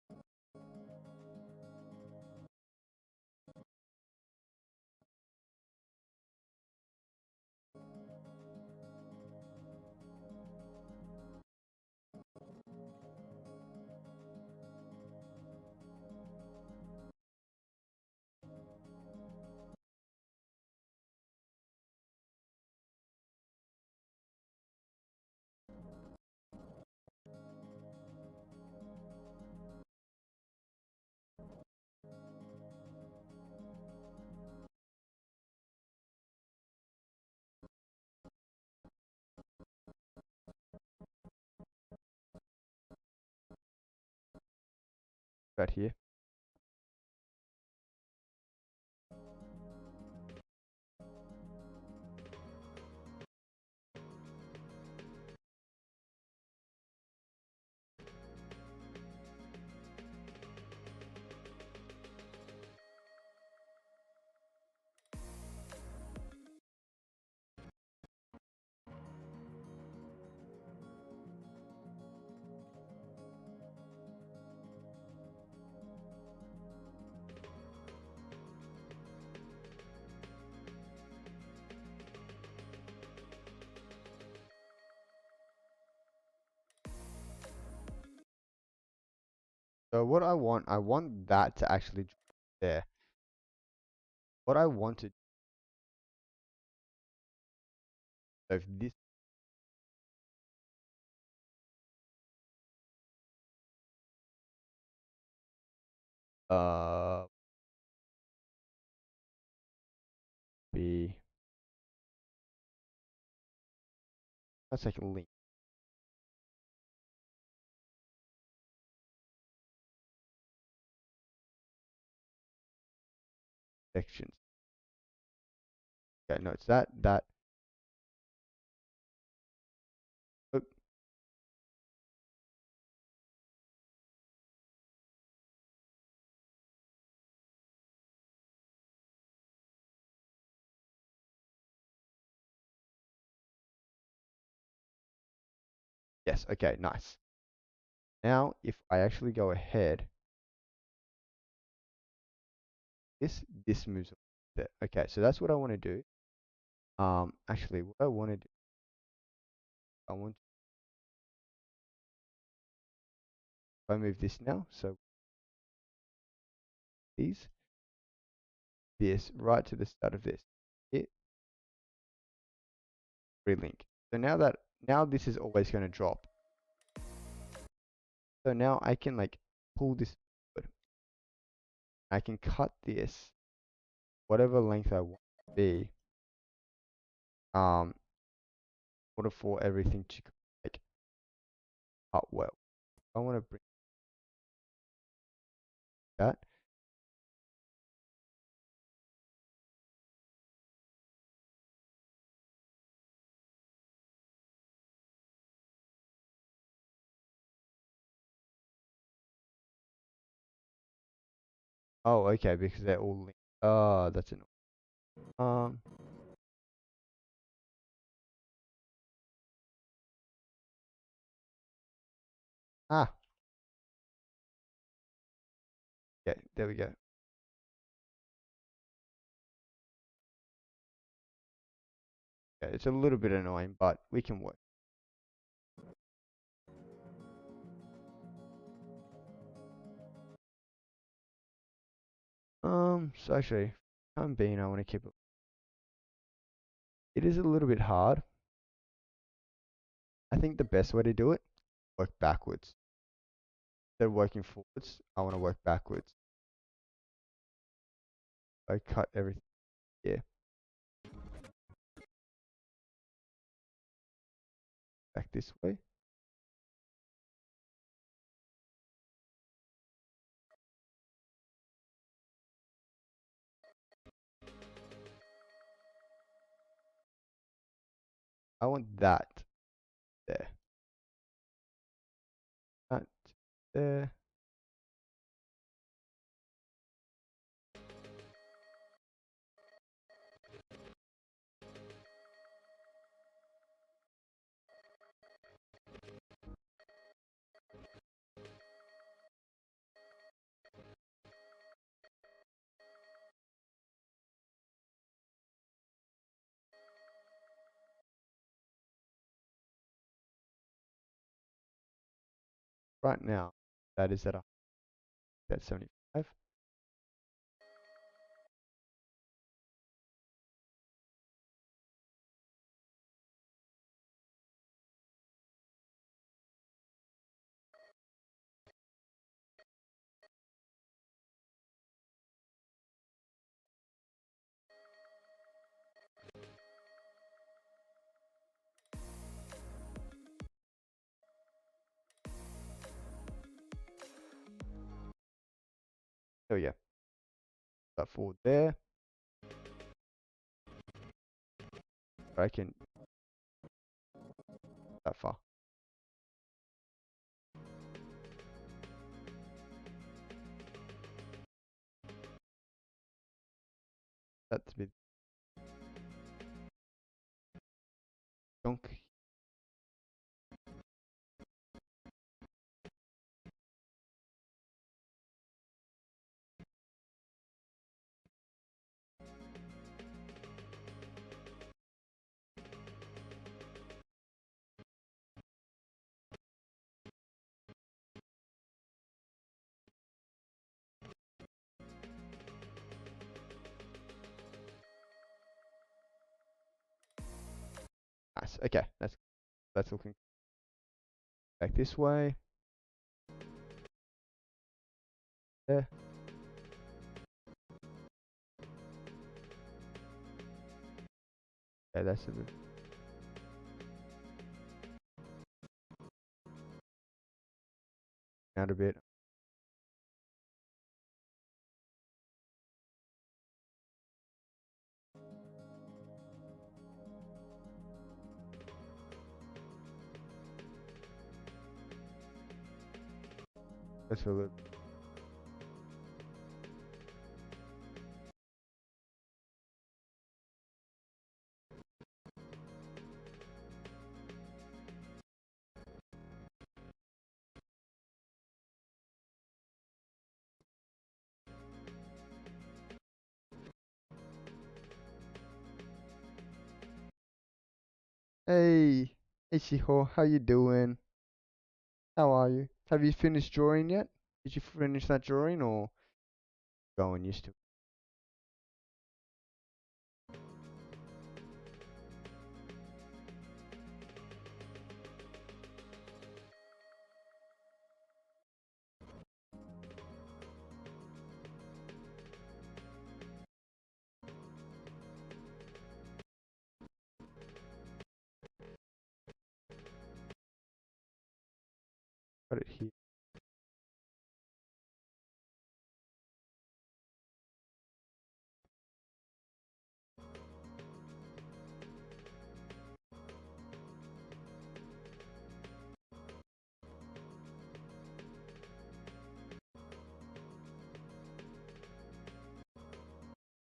Right here. So what I want that to actually drop there. What I want to, so if this, uh, be, let's take a link sections. Okay, no, it's that. Oh, yes, okay, nice. Now, if I actually go ahead, this moves there. Okay, so that's what I want to do. Actually, what I want to do, I want if I move this now, so this right to the start of this, hit relink. So now this is always going to drop. So now I can like pull this forward. I can cut this whatever length I want to be, in order for everything to like cut well. I want to bring that. Oh, okay, because they're all linked. Oh, that's annoying. Um, ah, yeah, there we go. Yeah, it's a little bit annoying, but we can work. So actually, time being, I want to keep it. It is a little bit hard. I think the best way to do it, work backwards. Instead of working forwards, I want to work backwards. I cut everything here, back this way. I want that there. That there. Right now, that is at that's 75. So yeah, that forward there. I can that far. That's a bit junk. Nice. Okay, that's looking back this way. There. Yeah, that's a bit. Out a bit. That's a little. Hey, hey Shiho, how you doing? How are you? Have you finished drawing yet? Did you finish that drawing or going used to? Got it here.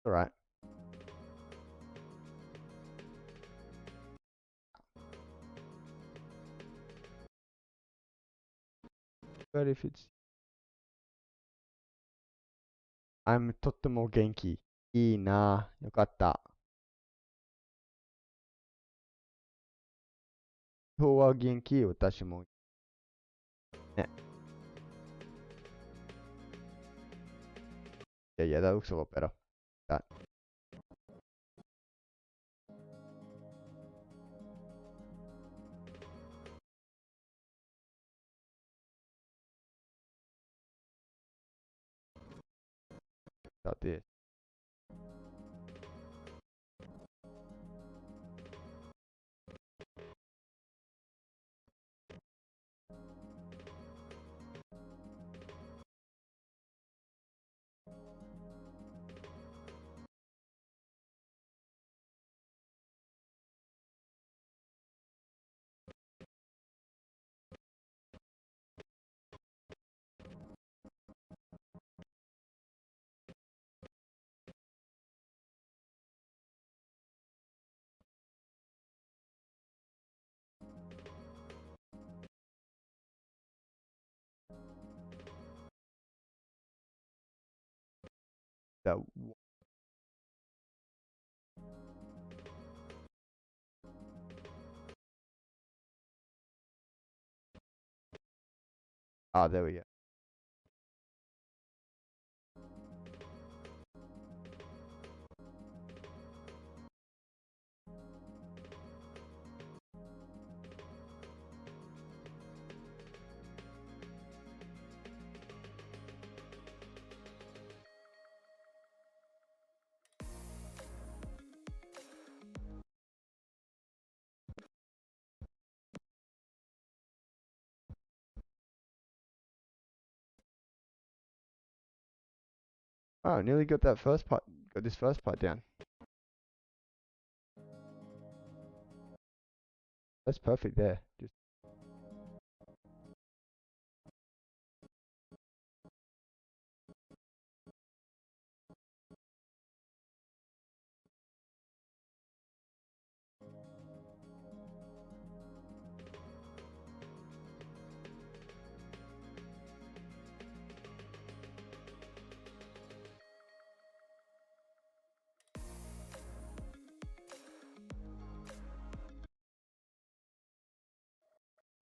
All right. But if it's, I'm とっても元気。いいな。よかった。今日は元気。私もね。Yeah, that looks a lot better. That. Got this. That. Ah, there we go. Oh, nearly got that first part. Got this first part down. That's perfect there. Just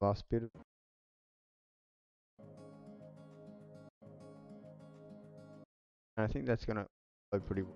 last bit of. And I think that's gonna go pretty well.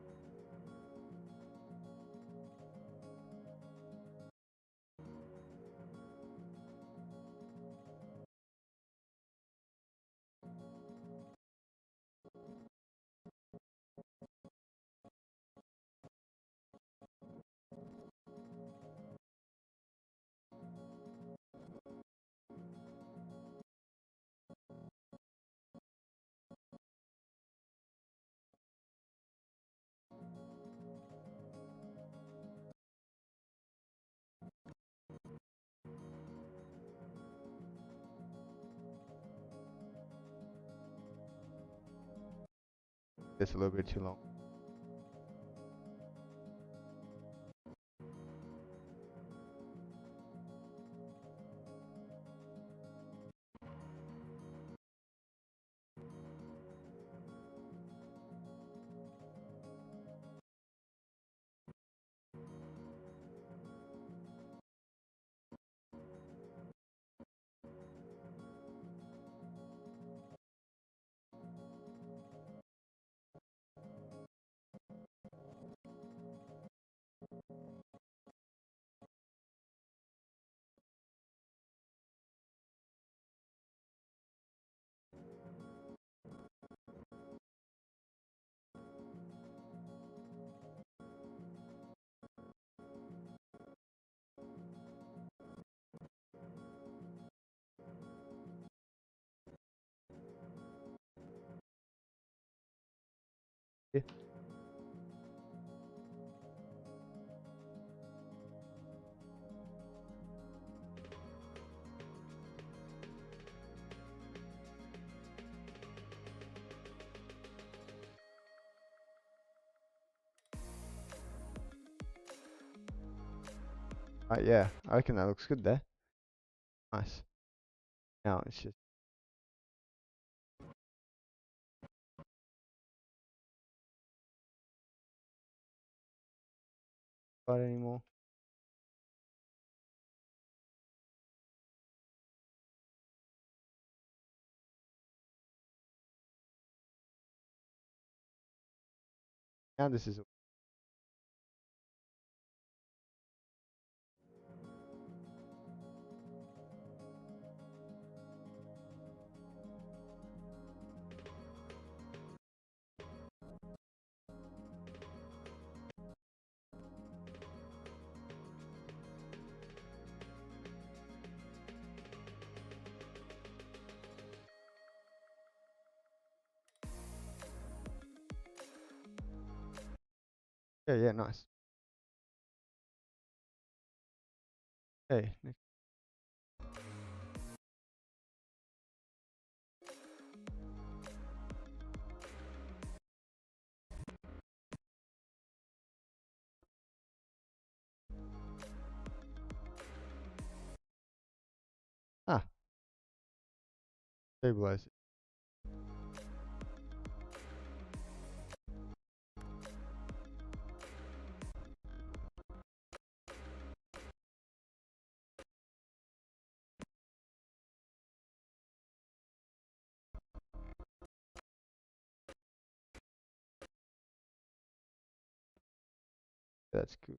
It's a little bit too long. Yeah. Yeah, I reckon that looks good there. Nice. Now it's just not anymore. Now this is yeah, nice. Okay, next. Ah, stabilize it. That's good.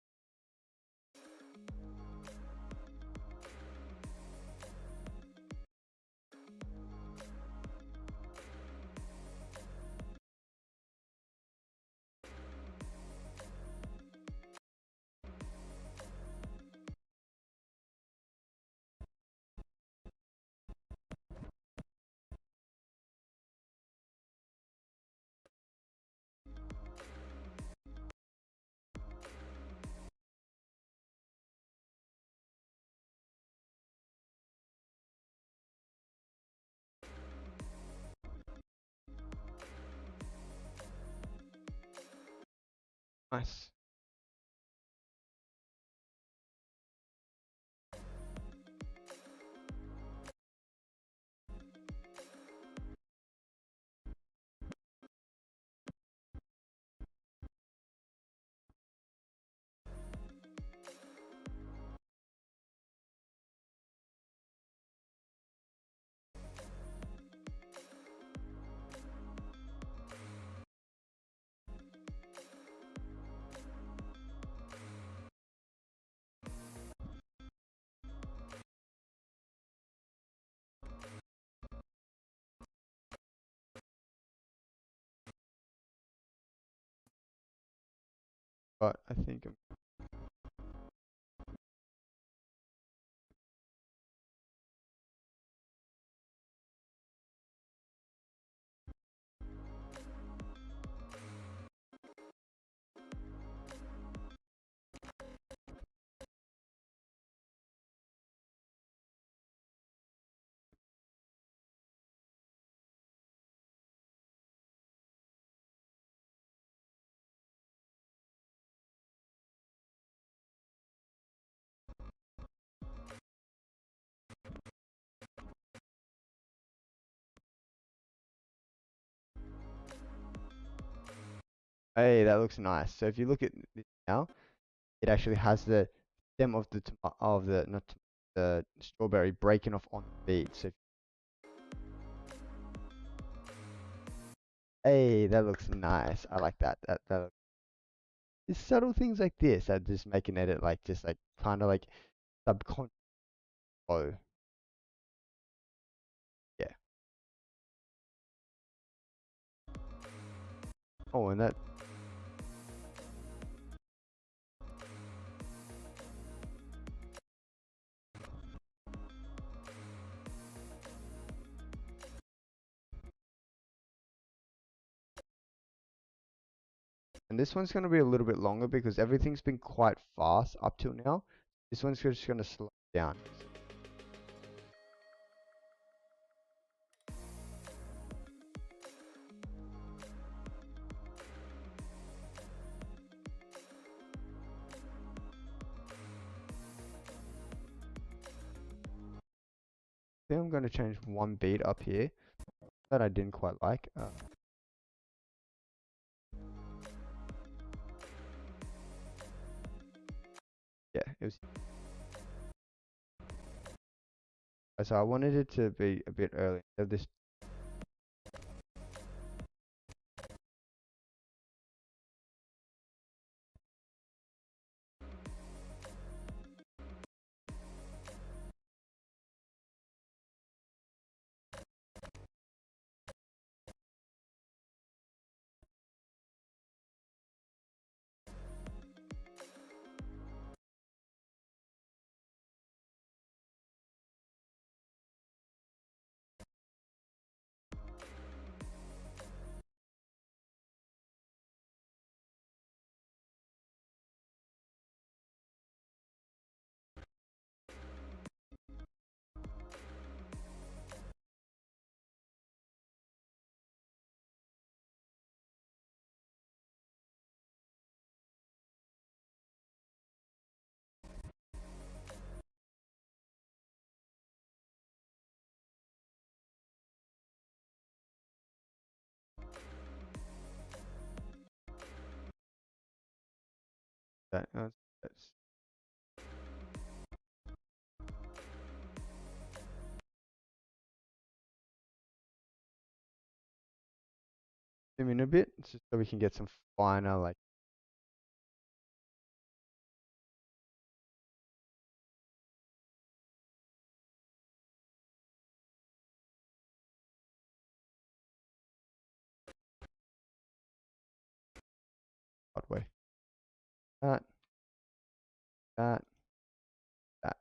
Nice. But I think I'm Hey, that looks nice. So if you look at this now, it actually has the stem of the of the not the strawberry breaking off on the bead. So hey, that looks nice. I like that. It's subtle things like this that just make an edit like just like kind of like subconscious. Oh, yeah. Oh, and that and this one's gonna be a little bit longer because everything's been quite fast up till now. This one's just gonna slow down. I think I'm gonna change one beat up here that I didn't quite like. Yeah, it was. So I wanted it to be a bit early. So this that that's zoom in a bit just so we can get some finer like hard way. That that that.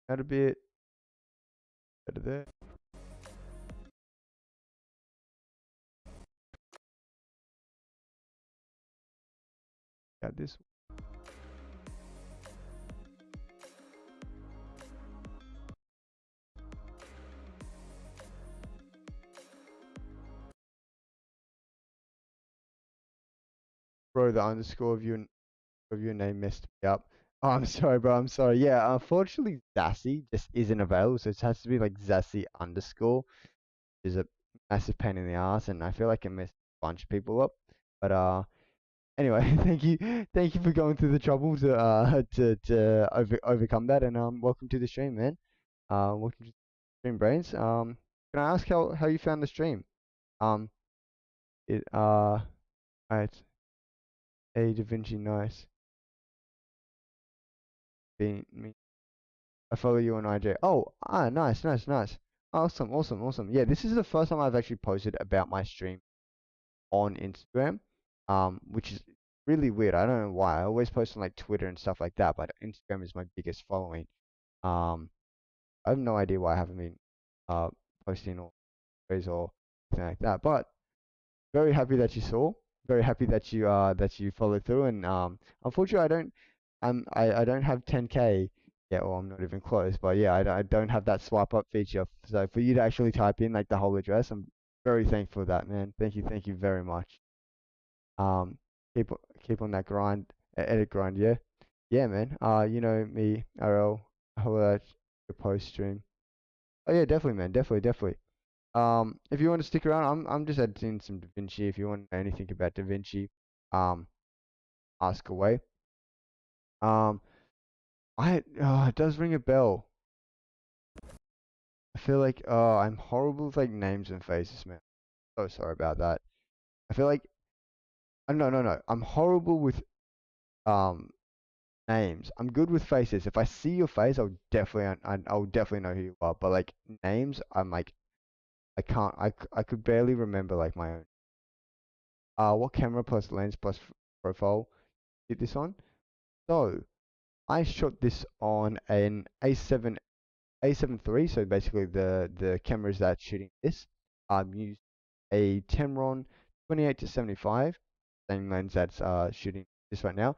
That a bit. Better there. Got this. Bro, the underscore of your name messed me up. Oh, I'm sorry, bro. I'm sorry. Yeah, unfortunately, Zassy just isn't available, so it has to be like Zassy underscore, which is a massive pain in the ass, and I feel like it messed a bunch of people up. But anyway, thank you for going through the trouble to overcome that, and welcome to the stream, man. Welcome to Stream Brains. Can I ask how you found the stream? Um, it alright, hey Da Vinci, nice. Being me, I follow you on IJ. Oh, nice, nice, nice. Awesome, awesome, awesome. Yeah, this is the first time I've actually posted about my stream on Instagram, which is really weird. I don't know why. I always post on like Twitter and stuff like that, but Instagram is my biggest following. Um, I have no idea why I haven't been uh posting or stories or anything like that. But very happy that you saw. Very happy that you followed through. And unfortunately, I don't have 10K yet, or I'm not even close. But yeah, I don't have that swipe up feature. So for you to actually type in like the whole address, I'm very thankful for that, man. Thank you very much. Um, keep on that grind, edit grind, yeah. yeah, man. You know me, RL. How about your post stream? Oh yeah, definitely, man. Definitely, definitely. If you want to stick around, I'm just editing some DaVinci. If you want to know anything about DaVinci, um, ask away. Um, it does ring a bell. I feel like I'm horrible with like names and faces, man. So sorry about that. I feel like no, no, no. I'm horrible with um names. I'm good with faces. If I see your face, I'll definitely know who you are. But like names, I'm like I can't. I could barely remember like my own. What camera plus lens plus profile did this on? So I shot this on an A7 III. So basically the cameras that's shooting this used a Tamron 28 to 75, same lens that's shooting this right now.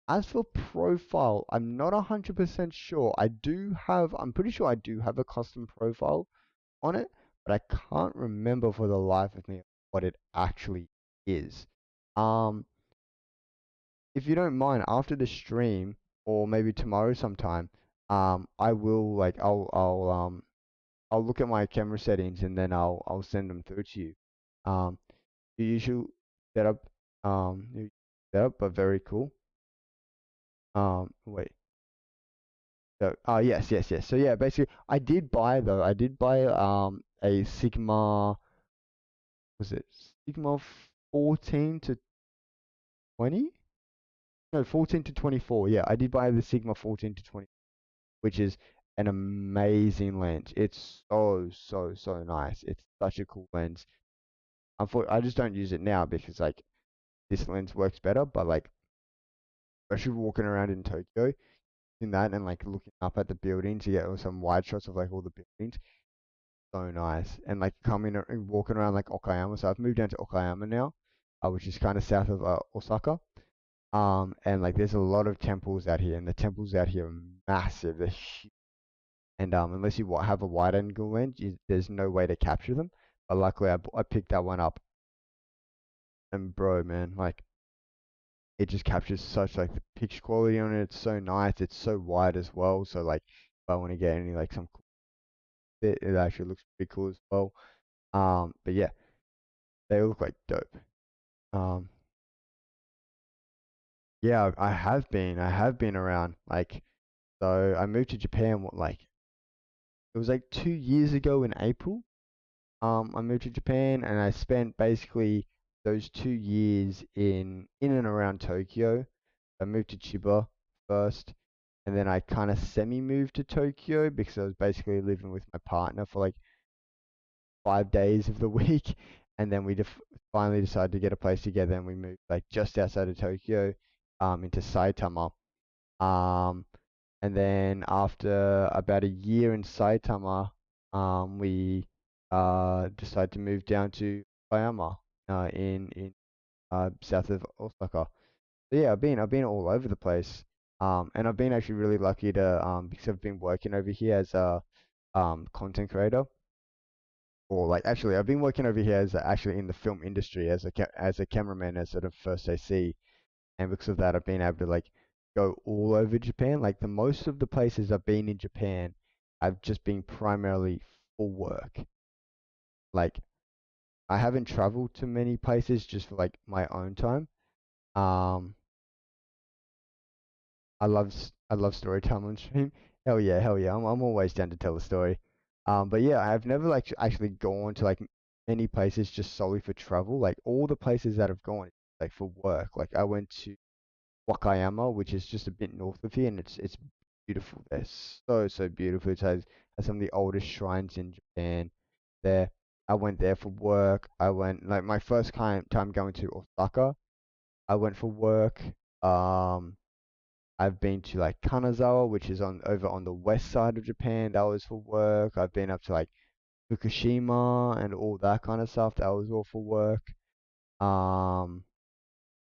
As for profile, I'm not 100% sure. I'm pretty sure I do have a custom profile on it, but I can't remember for the life of me what it actually is. Um, if you don't mind, after the stream or maybe tomorrow sometime, I will like I'll look at my camera settings and then I'll send them through to you. Um, the usual setup, new setup, but very cool. Wait. So, yes, yes, yes. So yeah, basically, I did buy a Sigma, was it Sigma 14 to 20? No, 14 to 24. Yeah, I did buy the Sigma 14 to 20, which is an amazing lens. It's so, so, so nice. It's such a cool lens. I just don't use it now because like this lens works better, but like especially walking around in Tokyo in that and like looking up at the buildings, you get some wide shots of like all the buildings. So nice. And like and walking around like Okayama. So I've moved down to Okayama now, which is kind of south of Osaka. And like there's a lot of temples out here, and the temples out here are massive. They're huge. And unless you have a wide angle lens, there's no way to capture them. But luckily, I picked that one up, and bro, man, like it just captures such like the picture quality on it. It's so nice. It's so wide as well. So like if I want to get any like some, it actually looks pretty cool as well. But yeah, they look like dope. Um, yeah, I have been around. Like, so I moved to Japan. What like it was like 2 years ago in April. I moved to Japan and I spent basically those 2 years in and around Tokyo. I moved to Chiba first, and then I kind of semi moved to Tokyo because I was basically living with my partner for like 5 days of the week, and then finally decided to get a place together, and we moved like just outside of Tokyo, into Saitama. Um, and then after about a year in Saitama, we decided to move down to Bayama, in south of Osaka. So yeah, I've been all over the place. And I've been actually really lucky to because I've been working over here as a content creator, or like actually I've been working over here as actually in the film industry as as a cameraman as sort of first AC, and because of that I've been able to like go all over Japan. Like the most of the places I've been in Japan, I've just been primarily for work. Like I haven't traveled to many places just for like my own time. Um, I love storytime on stream. Hell yeah. I'm always down to tell a story. But yeah, I've never like actually gone to like many places just solely for travel. Like all the places that I've gone like for work. Like I went to Wakayama, which is just a bit north of here, and it's beautiful there. So so beautiful. Has some of the oldest shrines in Japan there. I went there for work. I went like my first time going to Osaka. I went for work. Um, I've been to like Kanazawa, which is on over on the west side of Japan. That was for work. I've been up to like Fukushima and all that kind of stuff. That was all for work. Um,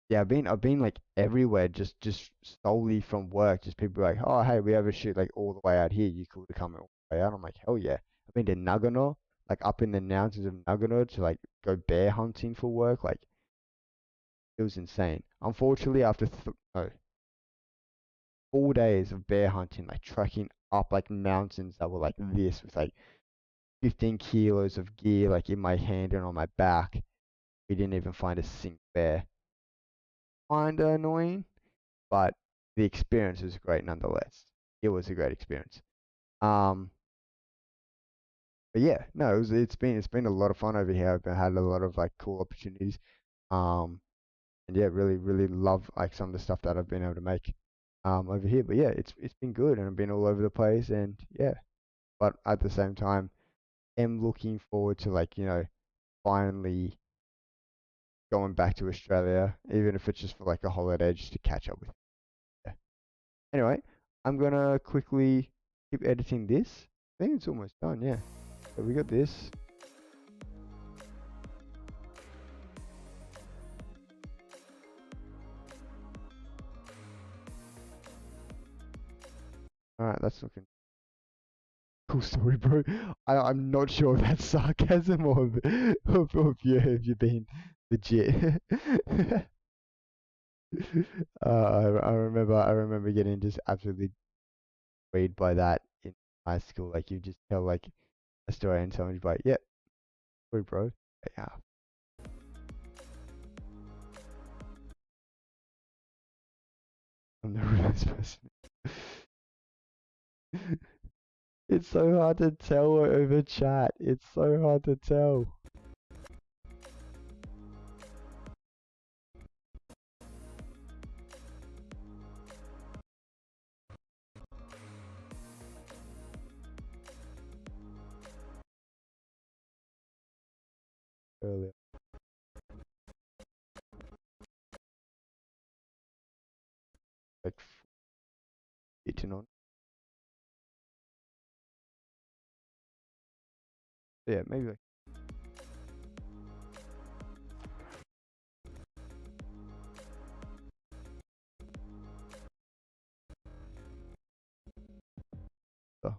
yeah, I've been like everywhere just solely from work. Just people like, oh hey, we have a shoot like all the way out here. You cool to come all the way out? I'm like, hell yeah. I've been to Nagano, like up in the mountains of Nagano to like go bear hunting for work. Like it was insane. Unfortunately, after no, 4 days of bear hunting, like trekking up like mountains that were like this with like 15 kilos of gear like in my hand and on my back. We didn't even find a single bear. Kinda annoying, but the experience was great nonetheless. It was a great experience. Um, but yeah, no, it's been a lot of fun over here. I've had a lot of like cool opportunities. Um, and yeah, really love like some of the stuff that I've been able to make over here. But yeah, it's been good and I've been all over the place and yeah. But at the same time, am looking forward to like, finally going back to Australia, even if it's just for like a holiday, just to catch up with. Yeah. Anyway, I'm gonna quickly keep editing this. I think it's almost done, yeah. So we got this. Alright, that's looking cool story, bro. I'm not sure if that's sarcasm or if you're being legit. I remember getting just absolutely weighed by that in high school. Like you just tell like a story and someone's like, "Yeah, sorry, bro." Yeah, I'm the realest person. It's so hard to tell over chat. It's so hard to tell. Earlier, like eating on. Yeah, maybe like. Oh,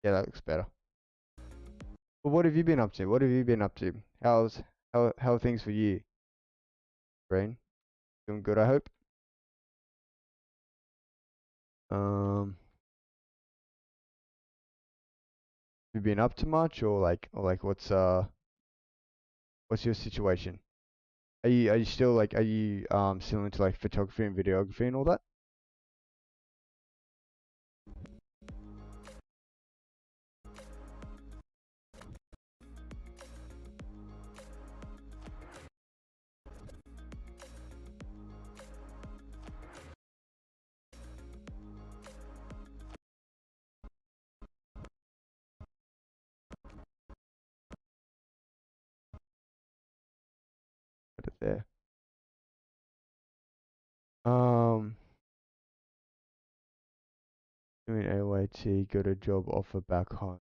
yeah, that looks better. But what have you been up to? What have you been up to? How are things for you, Brain? Doing good, I hope. Um, have you been up to much, or like what's your situation? Are you still like are you still into like photography and videography and all that? Put it there. Um, doing AYT, got a job offer back home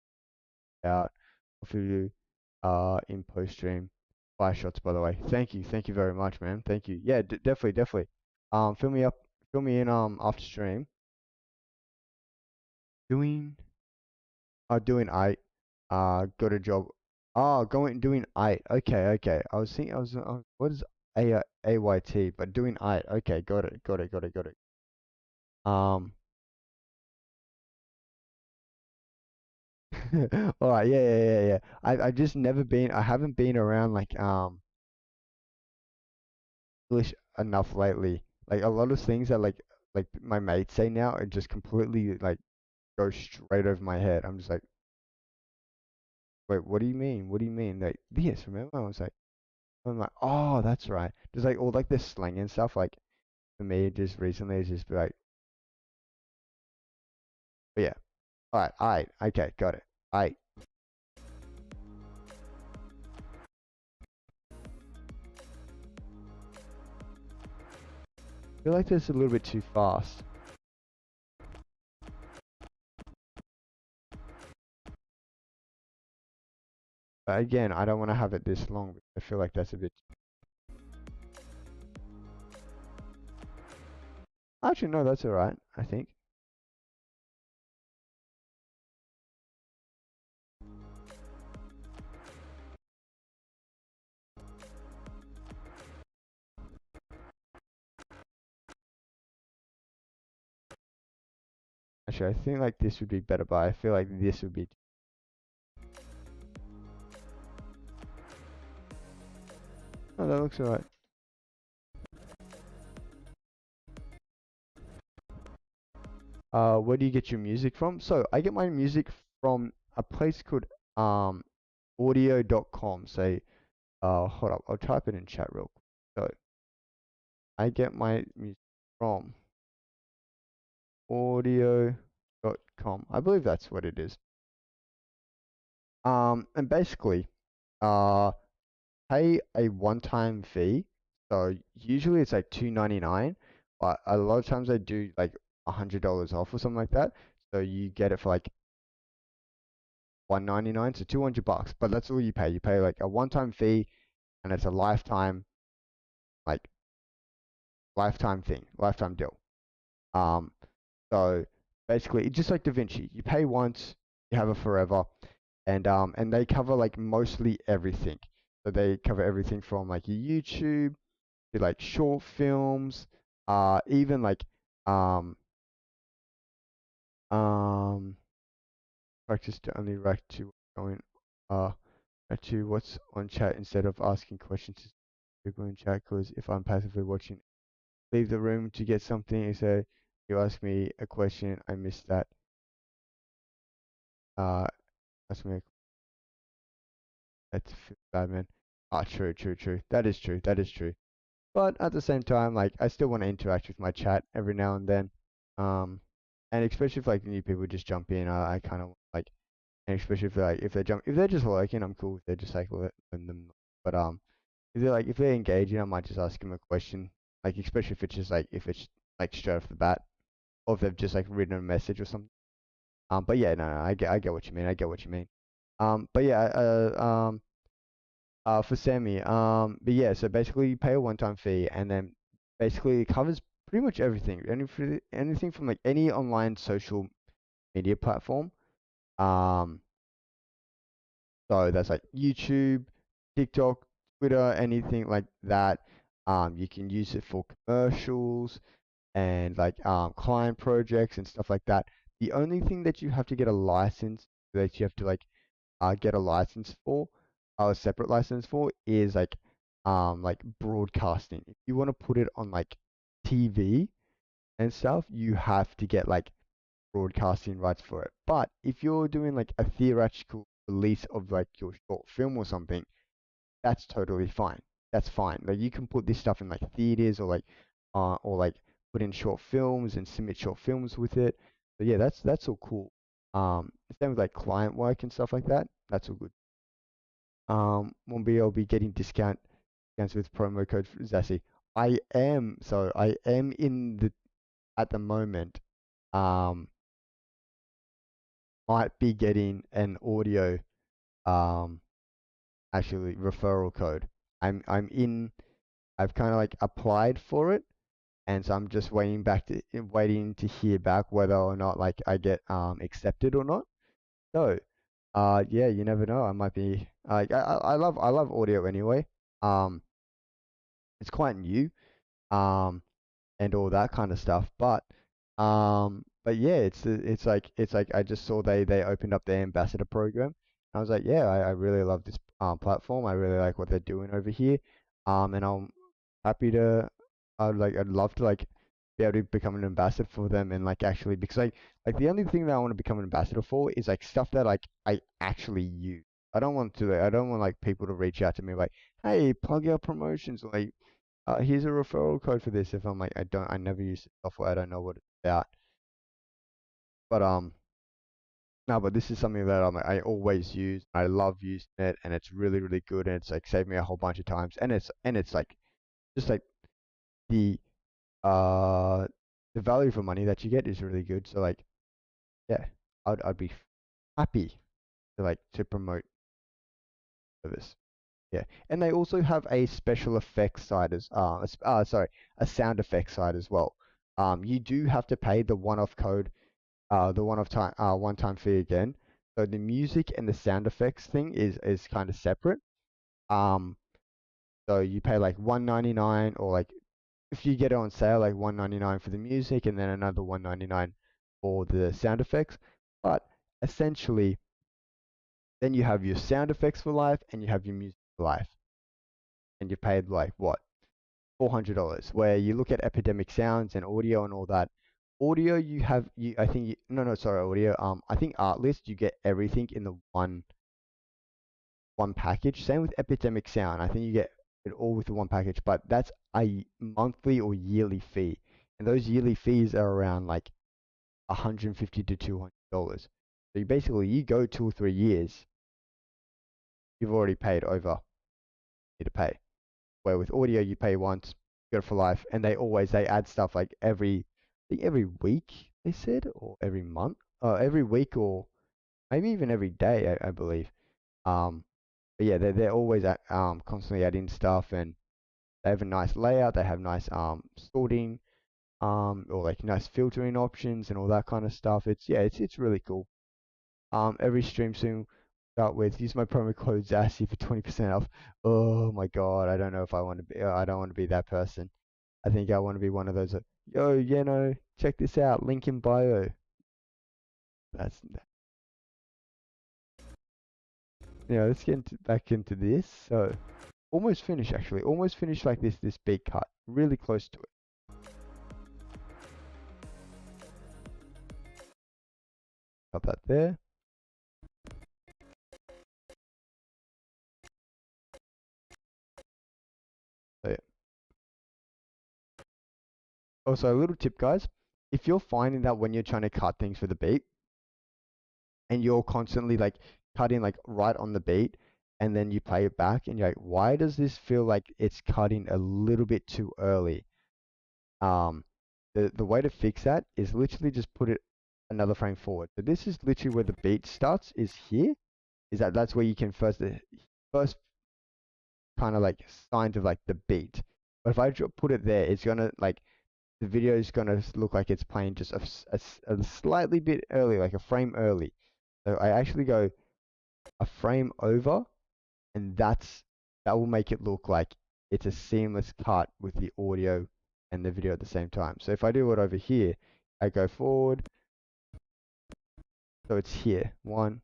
out. Offer you in post stream. Fire shots, by the way. Thank you very much, man. Thank you. Yeah, definitely. Fill me up, fill me in after stream. Doing doing eight. Got a job. Going doing eight. Okay. I was thinking what is AYT? But doing eight. Okay, got it. Um. All right. Yeah. I've just never been. I haven't been around like English enough lately. Like a lot of things that like my mates say now are just completely like go straight over my head. I'm just like, wait, what do you mean? What do you mean? Like this? Remember? I'm like, oh, that's right. Just like all like this slang and stuff. Like for me, just recently, it's just like, but yeah. All right. Okay, got it. All right. I feel like that's a little bit too fast. But again, I don't want to have it this long. I feel like that's a bit. Actually, no, that's all right. I think. Actually, I think like this would be better, but I feel like this would be. Oh, that looks alright. Where do you get your music from? So I get my music from a place called audio.com. So hold up, I'll type it in chat real quick. So I get my music from audio.com. I believe that's what it is. And basically, uh, pay a one-time fee. So usually it's like 2.99, but a lot of times they do like $100 off or something like that. So you get it for like 199, so 200 bucks. But that's all you pay. You pay like a one-time fee, and it's a like lifetime thing, lifetime deal. Um, so basically, it's just like DaVinci. You pay once, you have it forever, and they cover like mostly everything. So they cover everything from like your YouTube to like short films, even like um um practice to only react to going uh to what's on chat instead of asking questions to people in chat. Because if I'm passively watching, leave the room to get something. And say you ask me a question, I missed that. Uh, ask me. That's bad, man. Ah, true, true, true. That is true. That is true. But at the same time, like I still want to interact with my chat every now and then. Um, and especially if like new people just jump in, I kind of like, and especially if they're just lurking, I'm cool if they're just like letting them. But if they're engaging, I might just ask them a question. Like especially if it's like straight off the bat, or if they've just like written a message or something. But yeah, no, I get what you mean. I get what you mean. But yeah, for Sammy. But yeah, so basically you pay a one-time fee, and then basically it covers pretty much everything. Anything from like any online social media platform. Um, so that's like YouTube, TikTok, Twitter, anything like that. You can use it for commercials and like client projects and stuff like that. The only thing that you have to get a license that you have to get a license for, a separate license for, is like broadcasting. If you want to put it on like TV and stuff, you have to get like broadcasting rights for it. But if you're doing like a theatrical release of like your short film or something, that's totally fine. That's fine. Like you can put this stuff in like theaters or like put in short films and submit short films with it. So yeah, that's all cool. Same with like client work and stuff like that. That's all good. I'll be getting discounts with promo code for Zassi. I am in the at the moment. Um, might be getting an audio um actually referral code. I'm in. I've kind of like applied for it, and so I'm just waiting to hear back whether or not like I get accepted or not. So, yeah, you never know. I might be like I love audio anyway. Um, it's quite new. Um, and all that kind of stuff. But yeah, it's like I just saw they opened up their ambassador program. I was like, yeah, I really love this platform. I really like what they're doing over here. And I'm happy to I'd love to like be able to become an ambassador for them and like actually because like the only thing that I want to become an ambassador for is like stuff that like I actually use. I don't want like people to reach out to me like, hey, plug our promotions, like here's a referral code for this. If I'm like, I never use the software. I don't know what it's about. But no, but this is something that I always use. I love using it, and it's really, really good. And it's like saved me a whole bunch of times. And it's like just like the uh the value for money that you get is really good. So like, yeah, I'd be happy to promote this. Yeah, and they also have a special effects side sorry, a sound effects side as well. You do have to pay the one-off code, the one-time fee again. So the music and the sound effects thing is kind of separate. Um, so you pay like 199, or like if you get it on sale, like 199 for the music, and then another 199 for the sound effects. But essentially, then you have your sound effects for life and you have your music for life. And you paid like what? $400. Where you look at Epidemic Sounds and audio and all that. Audio, you have you. I think you, no, no, sorry, audio. I think Artlist, you get everything in the one package. Same with Epidemic Sound. I think you get it all with the one package, but that's a monthly or yearly fee, and those yearly fees are around like 150 to $200. So you go 2 or 3 years, you've already paid over you to pay. Where with audio, you pay once, you go for life, and they add stuff like I think every week they said, or every month, every week, or maybe even every day, I believe. Um, but yeah, they're always constantly adding stuff, and they have a nice layout. They have nice sorting, or like nice filtering options and all that kind of stuff. It's really cool. Every stream soon start with use my promo code ZASSY for 20% off. Oh my god, I don't know if I want to be. I don't want to be that person. I think I want to be one of those. Yo, check this out. Link in bio. That's let's get back into this. So almost finished actually. Almost finished like this big cut. Really close to it. Got that there. So yeah. Also, a little tip, guys. If you're finding that when you're trying to cut things for the beat, and you're constantly like cutting like right on the beat, and then you play it back, and you're like, why does this feel like it's cutting a little bit too early? Um, the way to fix that is literally just put it another frame forward. So this is literally where the beat starts. Is here. That's where you can first kind of like signs of like the beat. But if I put it there, it's gonna like the video is gonna look like it's playing just a slightly bit early, like a frame early. So I actually go a frame over, and that will make it look like it's a seamless cut with the audio and the video at the same time. So if I do it over here, I go forward, so it's here. One,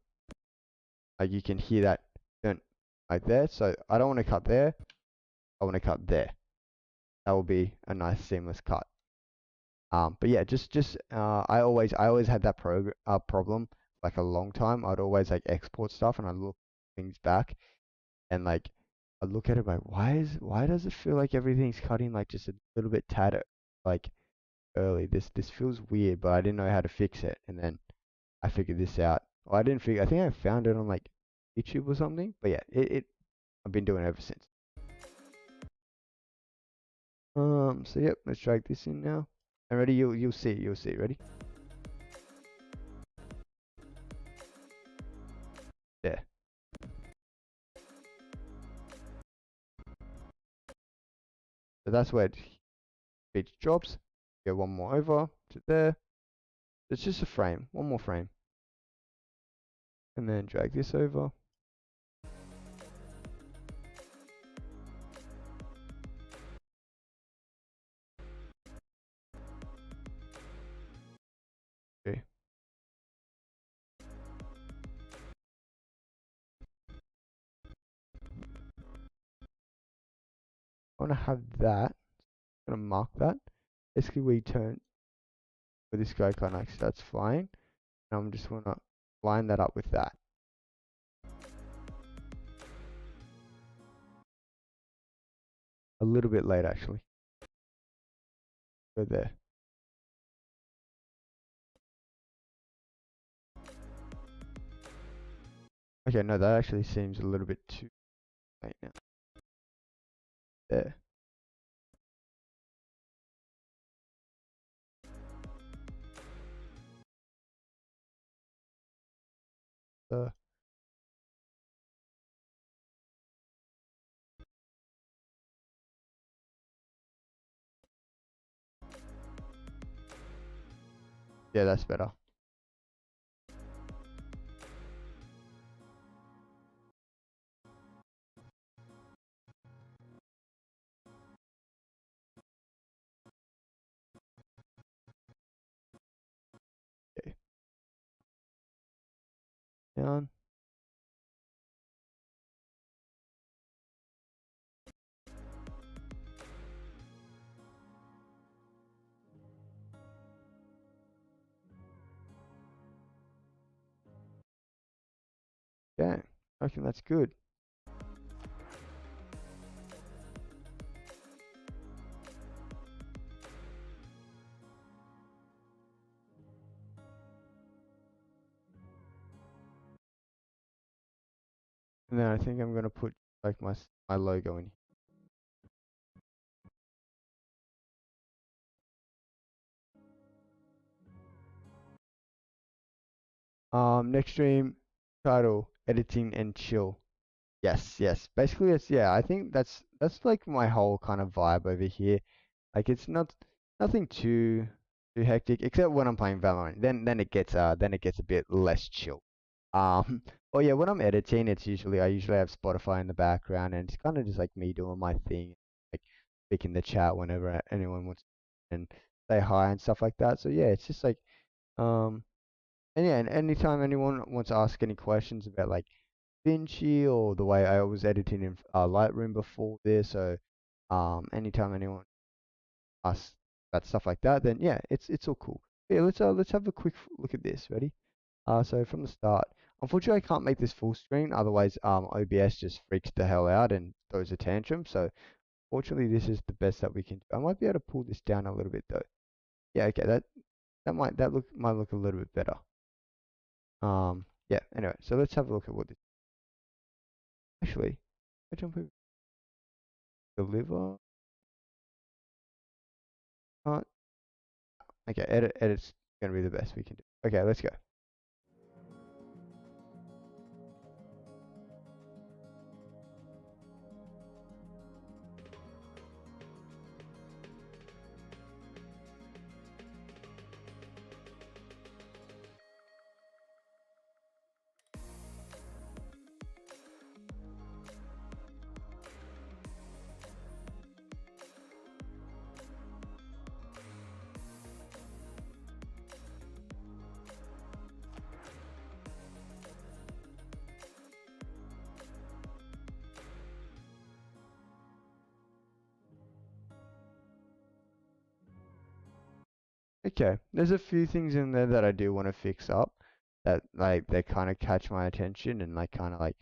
like you can hear that turn like there. So I don't want to cut there. I want to cut there. That will be a nice seamless cut. But yeah, I always had that problem like a long time. I'd always like export stuff and I look things back and like I look at it like why does it feel like everything's cutting like just a little bit tad like early? This feels weird, but I didn't know how to fix it, and then I figured this out. Well, I didn't figure. I think I found it on like YouTube or something. But yeah, it I've been doing it ever since. So yep, let's drag this in now. And ready? You'll see it. You'll see it. Ready? There. So that's where it drops. Go one more over to there. It's just a frame. One more frame. And then drag this over. Okay. I want to have that. I'm gonna mark that. Basically, we turn where this guy kind of starts flying. And I'm just wanna line that up with that. A little bit late actually. Go there. Okay, no, that actually seems a little bit too late now. There. Uh, yeah, that's better. down. Yeah, I reckon that's good. And then I think I'm gonna put like my logo in. Next stream title: editing and chill. Yes, yes. Basically, it's yeah. I think that's like my whole kind of vibe over here. Like it's nothing too hectic, except when I'm playing Valorant. Then it gets a bit less chill. Um, well yeah, when I'm editing, I usually have Spotify in the background, and it's kind of just like me doing my thing, like speaking the chat whenever anyone wants and say hi and stuff like that. So yeah, it's just like um and yeah, and anytime anyone wants to ask any questions about like Vinci or the way I was editing in Lightroom before this, so anytime anyone asks about stuff like that, then yeah, it's all cool. Yeah, let's have a quick look at this. Ready? So from the start, unfortunately I can't make this full screen, otherwise OBS just freaks the hell out and throws a tantrum. So fortunately this is the best that we can do. I might be able to pull this down a little bit though. Yeah, okay, that might look a little bit better. Yeah, anyway, so let's have a look at what this actually I jump over deliver. Can't okay, edit's gonna be the best we can do. Okay, let's go. Okay, there's a few things in there that I do want to fix up that like they kind of catch my attention and like kind of like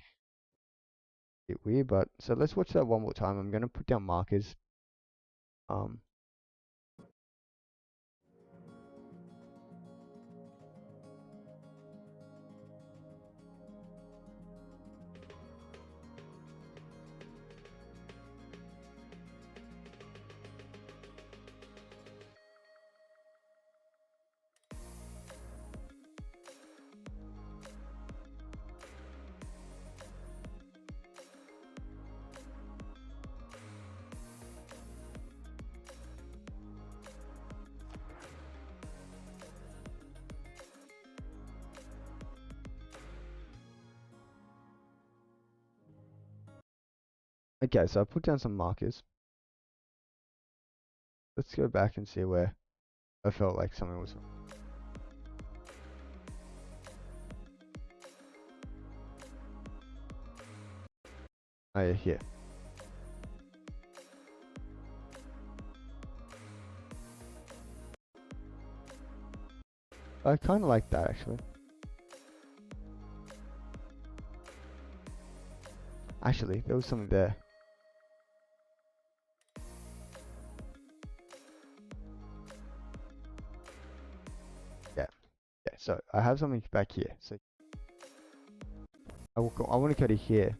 bit weird. But so let's watch that one more time. I'm gonna put down markers. Um, okay, so I put down some markers. Let's go back and see where I felt like something was. Oh yeah, here. I kind of like that actually. Actually, there was something there. Yeah, yeah. So I have something back here. So I want to go to here.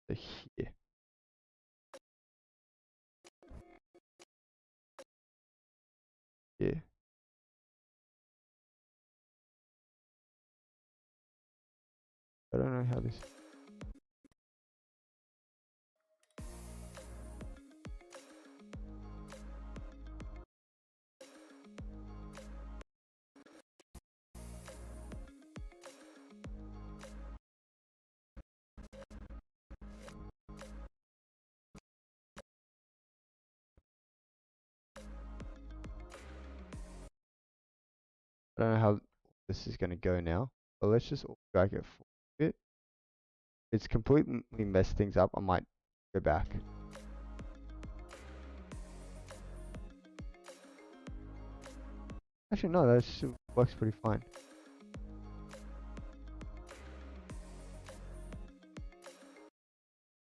So here. Here. I don't know how this. I don't know how this is going to go now, but let's just drag it for a bit. It's completely messed things up. I might go back. Actually, no, that still works pretty fine.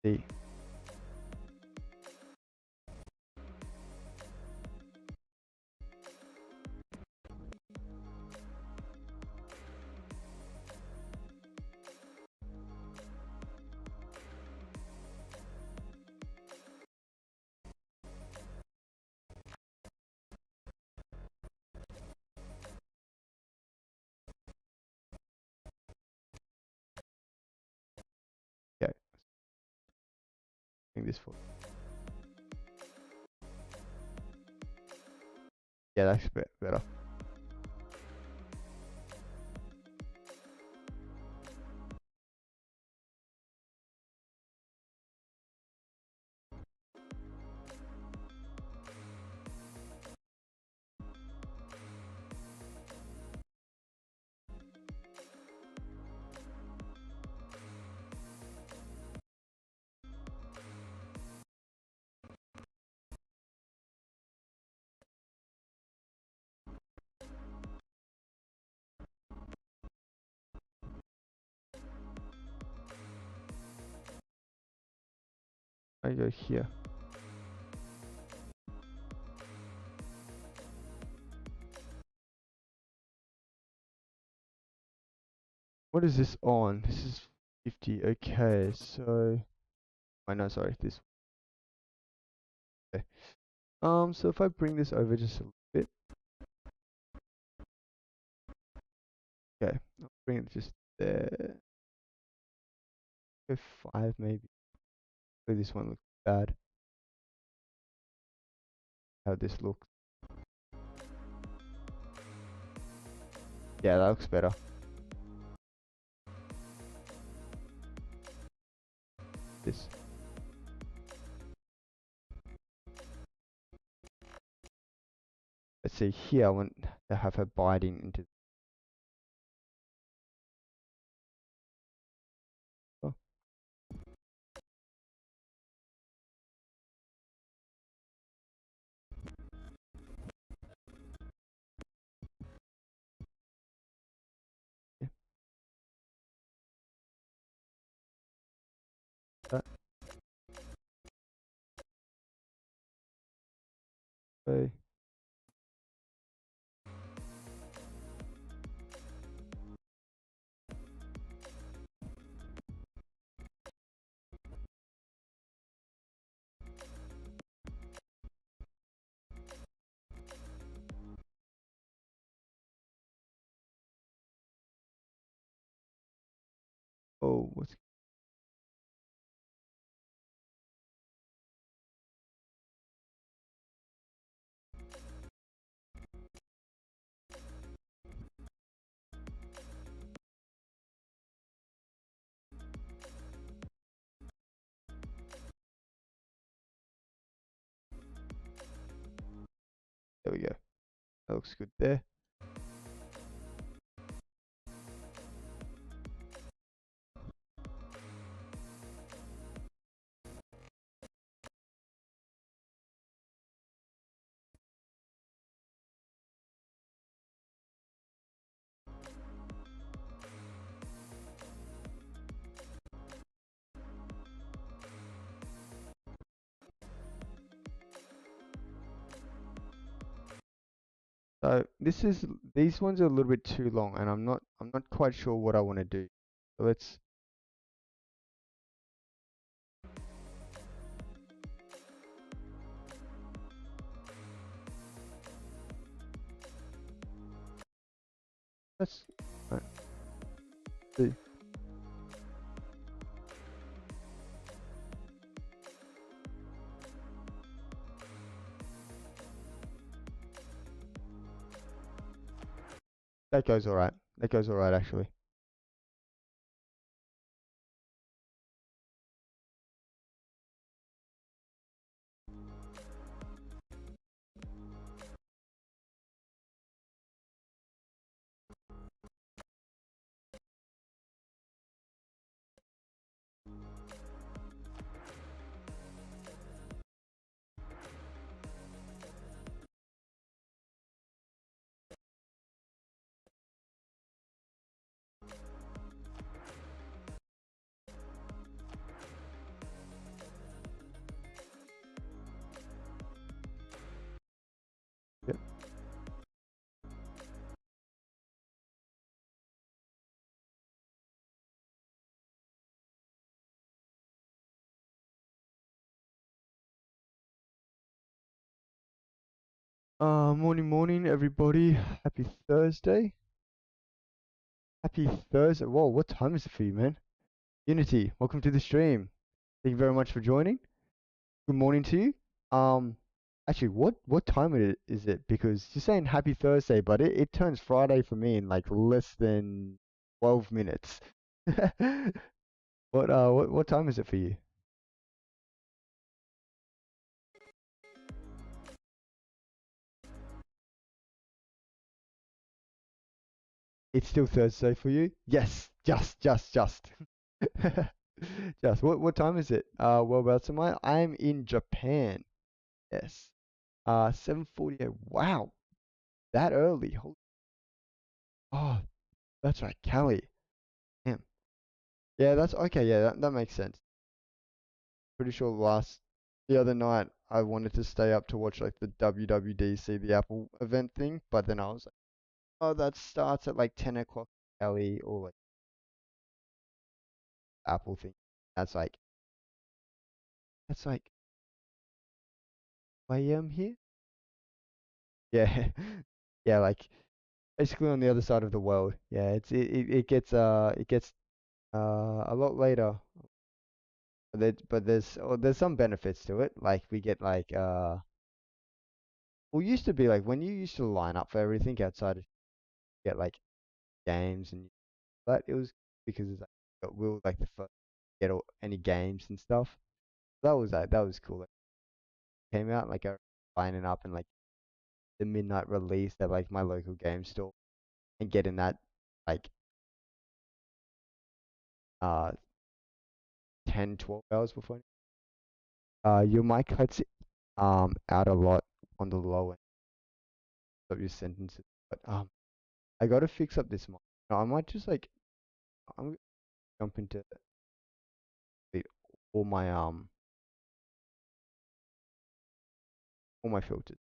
See. Okay, bring this forward. Yeah, that's a bit better. I go here. What is this on? This is 50. Okay, so I know, sorry, this. Okay. So if I bring this over just a little bit, okay, I'll bring it just there. Go 5 maybe. So this one looks bad. How this looks. Yeah, that looks better. This. Let's see here. I want to have her biting into. Oh, yeah, that way. Oh, what's there we go. That looks good there. So these ones are a little bit too long, and I'm not quite sure what I want to do. So let's see. That goes alright. That goes alright actually. Morning, morning, everybody. Happy Thursday. Happy Thursday. Whoa, what time is it for you, man? Unity, welcome to the stream. Thank you very much for joining. Good morning to you. Um, actually, what time is it? Because you're saying Happy Thursday, but it turns Friday for me in like less than 12 minutes. What time is it for you? It's still Thursday for you? Yes, just. Just. What time is it? Whereabouts am I? I'm in Japan. Yes. 7:48. Wow, that early. Oh, that's right, Cali. Damn. Yeah, that's okay. Yeah, that makes sense. Pretty sure the other night I wanted to stay up to watch like the WWDC, the Apple event thing, but then I was like, oh, that starts at like 10 o'clock Cali or like Apple thing. That's like that's like 2 a.m. here. Yeah, yeah, like basically on the other side of the world. Yeah, it gets a lot later. There's some benefits to it. Like we get like well used to be like when you used to line up for everything outside of get like games and but it was because it's like we were like the first to get any games and stuff. That was cool. Like, came out like lining up and like the midnight release at like my local game store and getting that like uh 10 12 hours before. Your mic cuts out a lot on the low end of your sentences, but I gotta fix up this mic. No, I might just like I'm gonna jump into the, all my all my filters.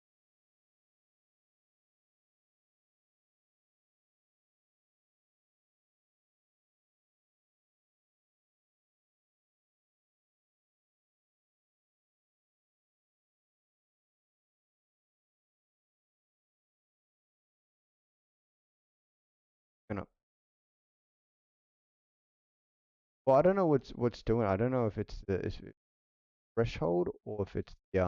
Gonna well, I don't know what's doing. I don't know if it's the is it threshold or if it's the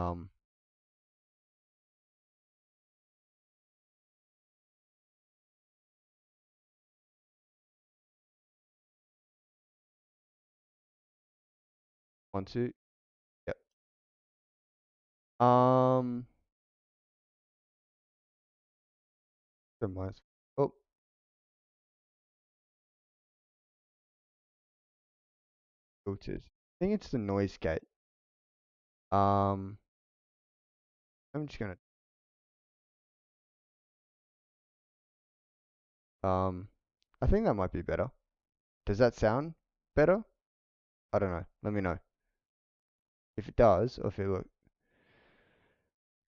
1 2. Yep. Um, the minus. Oh, filters. I think it's the noise gate. Um, I'm just gonna um, I think that might be better. Does that sound better? I don't know. Let me know if it does or if it look.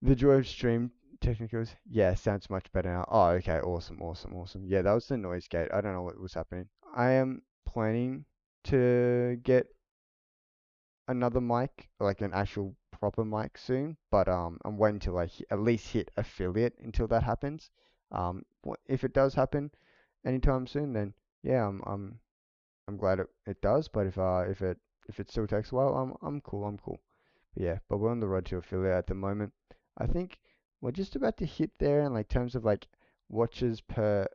The joy of stream technicals. Yeah, sounds much better now. Oh, okay. Awesome, awesome, awesome. Yeah, that was the noise gate. I don't know what was happening. I am planning to get another mic, like an actual proper mic soon, but I'm waiting to like at least hit affiliate until that happens. If it does happen anytime soon, then yeah, I'm glad it does. But if it still takes a while, I'm cool. I'm cool. But yeah, but we're on the road to affiliate at the moment. I think we're just about to hit there in like terms of like watches per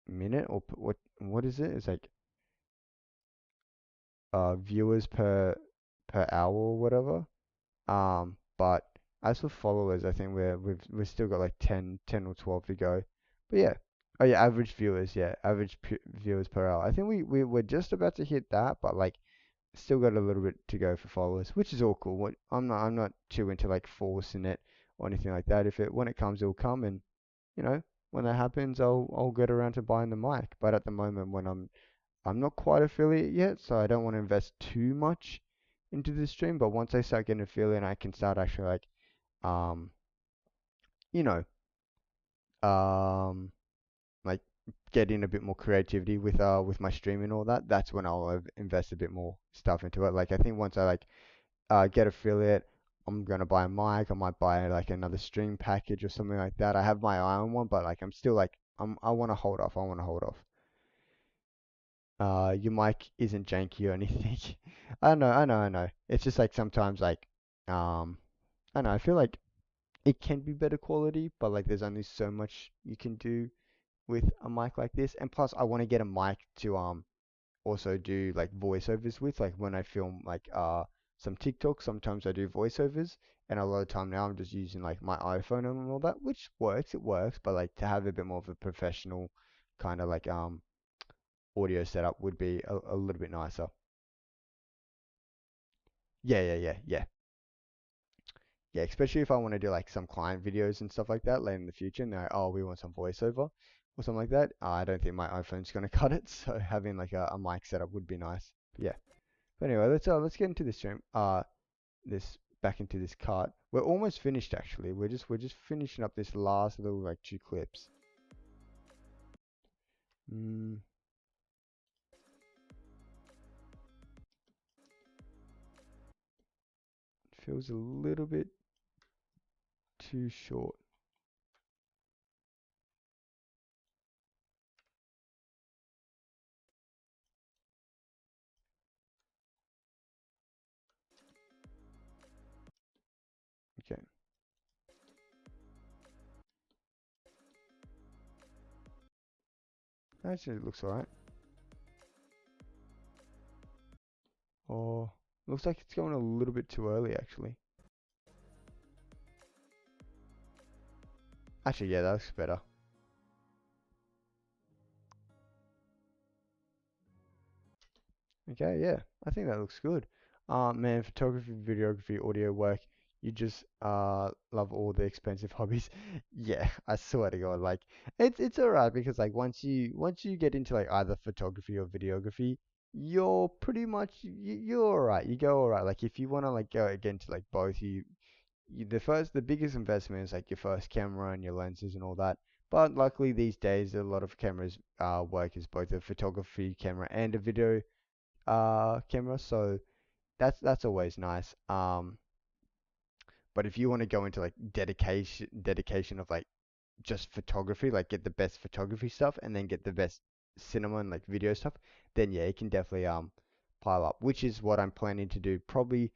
minute or what is it? It's like viewers per hour or whatever. But as for followers, I think we've still got like 10 or 12 to go. But yeah. Oh yeah, average viewers, yeah, average viewers per hour. I think we're just about to hit that, but like still got a little bit to go for followers, which is all cool. I'm not too into like forcing it or anything like that. If it when it comes, it'll come, and you know when that happens, I'll get around to buying the mic. But at the moment, when I'm not quite affiliate yet, so I don't want to invest too much into this stream. But once I start getting affiliate, I can start actually like um you know um like getting a bit more creativity with my stream and all that. That's when I'll invest a bit more stuff into it. Like I think once I like get affiliate, I'm gonna buy a mic. I might buy like another stream package or something like that. I have my eye on one, but like I'm still like I want to hold off. I want to hold off. Your mic isn't janky or anything. I know. It's just like sometimes like um, I don't know. I feel like it can be better quality, but like there's only so much you can do with a mic like this. And plus, I want to get a mic to also do like voiceovers with. Like when I film like some TikTok, sometimes I do voiceovers, and a lot of time now I'm just using like my iPhone and all that, which works. It works, but like to have a bit more of a professional kind of like audio setup would be a little bit nicer. Yeah. Yeah, especially if I want to do like some client videos and stuff like that later in the future, and they're like, oh, we want some voiceover or something like that. I don't think my iPhone's gonna cut it, so having like a mic setup would be nice. But yeah. But anyway, let's get into this stream. This back into this cart. We're almost finished actually. We're just finishing up this last little like two clips. Mm, feels a little bit too short. Okay, actually it looks alright. Oh, looks like it's going a little bit too early actually. Actually, yeah, that looks better. Okay, yeah, I think that looks good. Man, photography, videography, audio work, you just love all the expensive hobbies. Yeah, I swear to God, like it's alright because like once you get into like either photography or videography, you're pretty much you're alright. You go alright. Like if you wanna like go again to like both, the biggest investment is like your first camera and your lenses and all that. But luckily these days a lot of cameras work as both a photography camera and a video camera, so that's always nice. But if you want to go into like dedication of like just photography, like get the best photography stuff and then get the best cinema and like video stuff, then yeah, it can definitely pile up, which is what I'm planning to do probably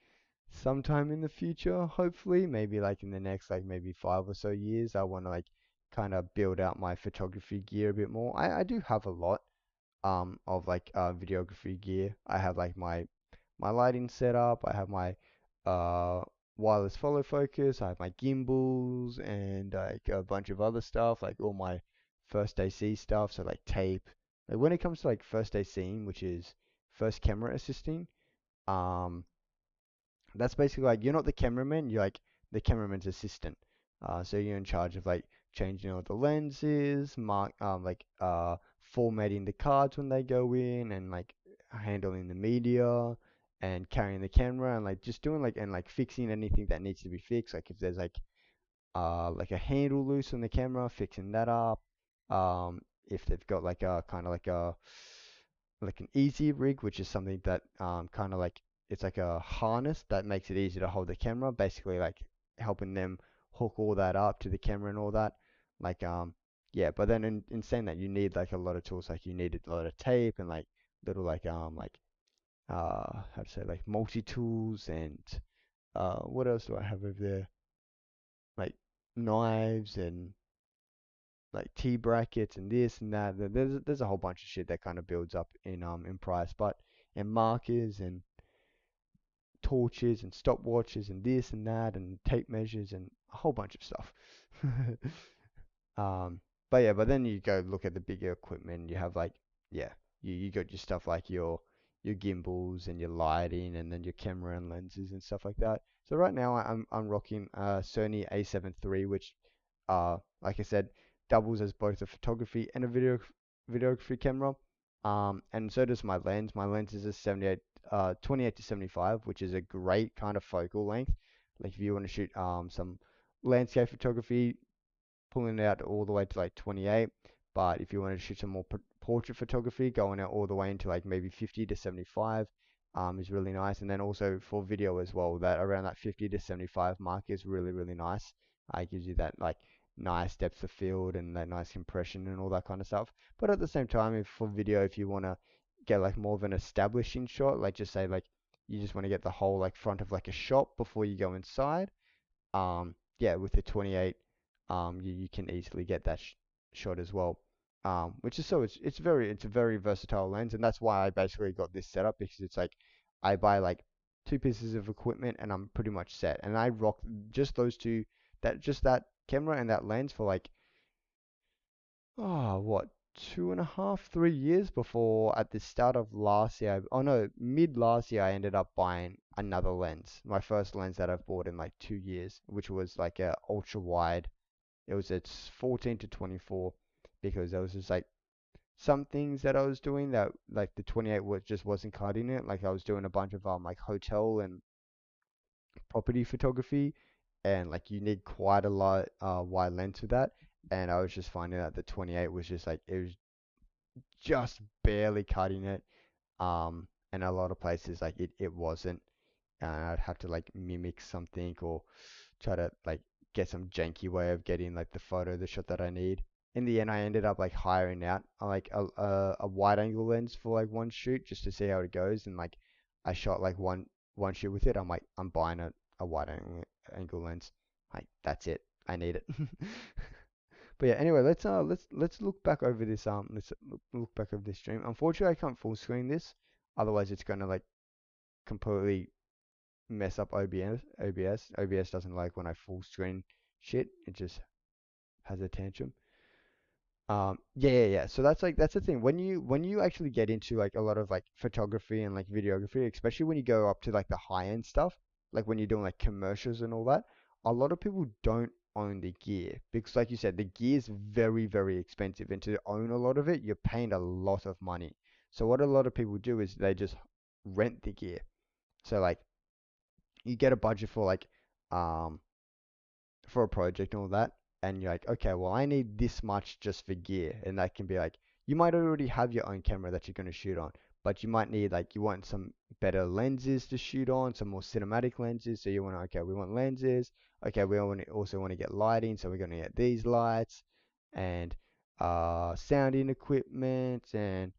sometime in the future, hopefully, maybe like in the next like maybe 5 or so years. I want to like kind of build out my photography gear a bit more. I do have a lot of like videography gear. I have like my lighting setup. I have my uh wireless follow focus. I have my gimbals and like a bunch of other stuff, like all my first AC stuff. So like tape. Like when it comes to like first ACing, which is first camera assisting, um, that's basically like you're not the cameraman, you're like the cameraman's assistant. So you're in charge of like changing all the lenses, formatting the cards when they go in, and like handling the media and carrying the camera and like just doing like and like fixing anything that needs to be fixed. Like if there's like a handle loose on the camera, fixing that up. If they've got like a kind of like an easy rig, which is something that kind of like it's like a harness that makes it easy to hold the camera, basically like helping them hook all that up to the camera and all that. Like yeah, but then in saying that you need like a lot of tools, like you need a lot of tape and like little how to say like multi tools and what else do I have over there? Like knives and like T brackets and this and that. There's a whole bunch of shit that kind of builds up in price, but and markers and torches and stopwatches and this and that and tape measures and a whole bunch of stuff. Um, but yeah, but then you go look at the bigger equipment. You have like, yeah, you got your stuff like your gimbals and your lighting, and then your camera and lenses and stuff like that. So right now I'm rocking Sony A7 III, which like I said, doubles as both a photography and a videography camera. And so does my lens. My lens is a 28 to 75, which is a great kind of focal length. Like if you want to shoot some landscape photography, pulling it out all the way to like 28. But if you want to shoot some more portrait photography, going out all the way into like maybe 50 to 75. is really nice. And then also for video as well, that around that 50 to 75 mark is really, really nice. It gives you that like nice depth of field and that nice compression and all that kind of stuff. But at the same time, if for video, if you want to get like more of an establishing shot, like just say like you just want to get the whole like front of like a shop before you go inside, yeah, with the 28, you can easily get that shot as well. Which is so it's a very versatile lens, and that's why I basically got this setup because it's like I buy like two pieces of equipment and I'm pretty much set, and I rock just those two, that camera and that lens for like what 2.5, 3 years before at the start of last year. Oh no, mid last year I ended up buying another lens, my first lens that I've bought in like 2 years, which was like a ultra wide. It was it's 14 to 24 because there was just like some things that I was doing that like the 28 was just wasn't cutting it. Like I was doing a bunch of like hotel and property photography, and like you need quite a lot wide lens for that. And I was just finding that the 28 was just like it was just barely cutting it. And a lot of places like it wasn't. And I'd have to like mimic something or try to like get some janky way of getting like the shot that I need. In the end, I ended up like hiring out like a wide angle lens for like one shoot just to see how it goes, and like I shot like one shoot with it. I'm buying a wide angle lens. Like that's it. I need it. But yeah, anyway, let's look back over this look back over this stream. Unfortunately, I can't full screen this, otherwise it's gonna like completely mess up OBS. OBS doesn't like when I full screen shit. It just has a tantrum. Yeah. So that's the thing. When you actually get into like a lot of like photography and like videography, especially when you go up to like the high end stuff, like when you're doing like commercials and all that, a lot of people don't own the gear because, like you said, the gear is very, very expensive, and to own a lot of it, you're paying a lot of money. So what a lot of people do is they just rent the gear. So like you get a budget um for a project and all that, and you're like, okay, well, I need this much just for gear, and that can be like, you might already have your own camera that you're going to shoot on, but you might need like, you want some better lenses to shoot on, some more cinematic lenses, so you want to, okay, we want lenses, okay, we also want to get lighting, so we're going to get these lights, and sounding equipment, and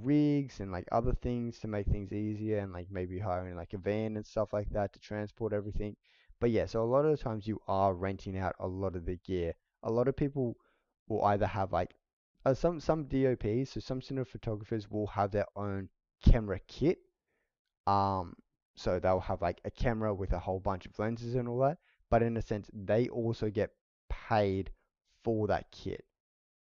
rigs, and like other things to make things easier, and like maybe hiring like a van and stuff like that to transport everything. But yeah, so a lot of the times you are renting out a lot of the gear. A lot of people will either have like some DOPs, so some cinematographers will have their own camera kit. Um, so they'll have like a camera with a whole bunch of lenses and all that. But in a sense, they also get paid for that kit.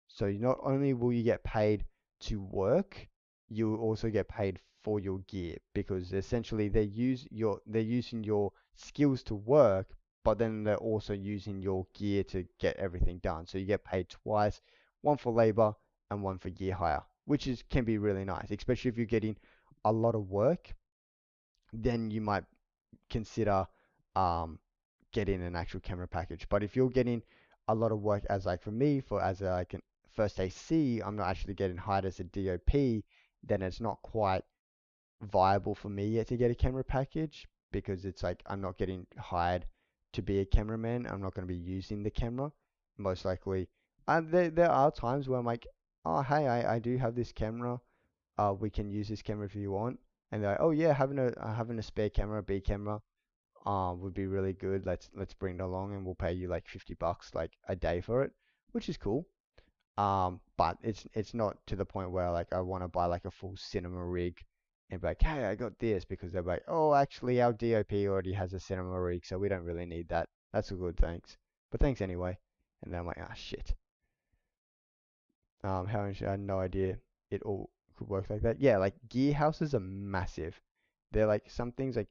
So not only will you get paid to work, you will also get paid for your gear because essentially they're using your skills to work, but then they're also using your gear to get everything done. So you get paid twice, one for labor and one for gear hire, which is can be really nice, especially if you're getting a lot of work, then you might consider um, getting an actual camera package. But if you're getting a lot of work as like for me for as a, like an first AC, I'm not actually getting hired as a DOP, then it's not quite viable for me yet to get a camera package because it's like I'm not getting hired to be a cameraman. I'm not going to be using the camera most likely. And there are times where I'm like, oh hey, I do have this camera. We can use this camera if you want. And they're like, oh yeah, having a spare camera, a B camera, would be really good. Let's bring it along and we'll pay you like $50 like a day for it, which is cool. But it's not to the point where like I want to buy like a full cinema rig and be like, hey, I got this because they're like, oh, actually our DOP already has a cinema rig, so we don't really need that. That's a good, thanks. But thanks anyway. And then I'm like, ah, shit. I had no idea it all could work like that. Yeah, like gear houses are massive. They're like some things like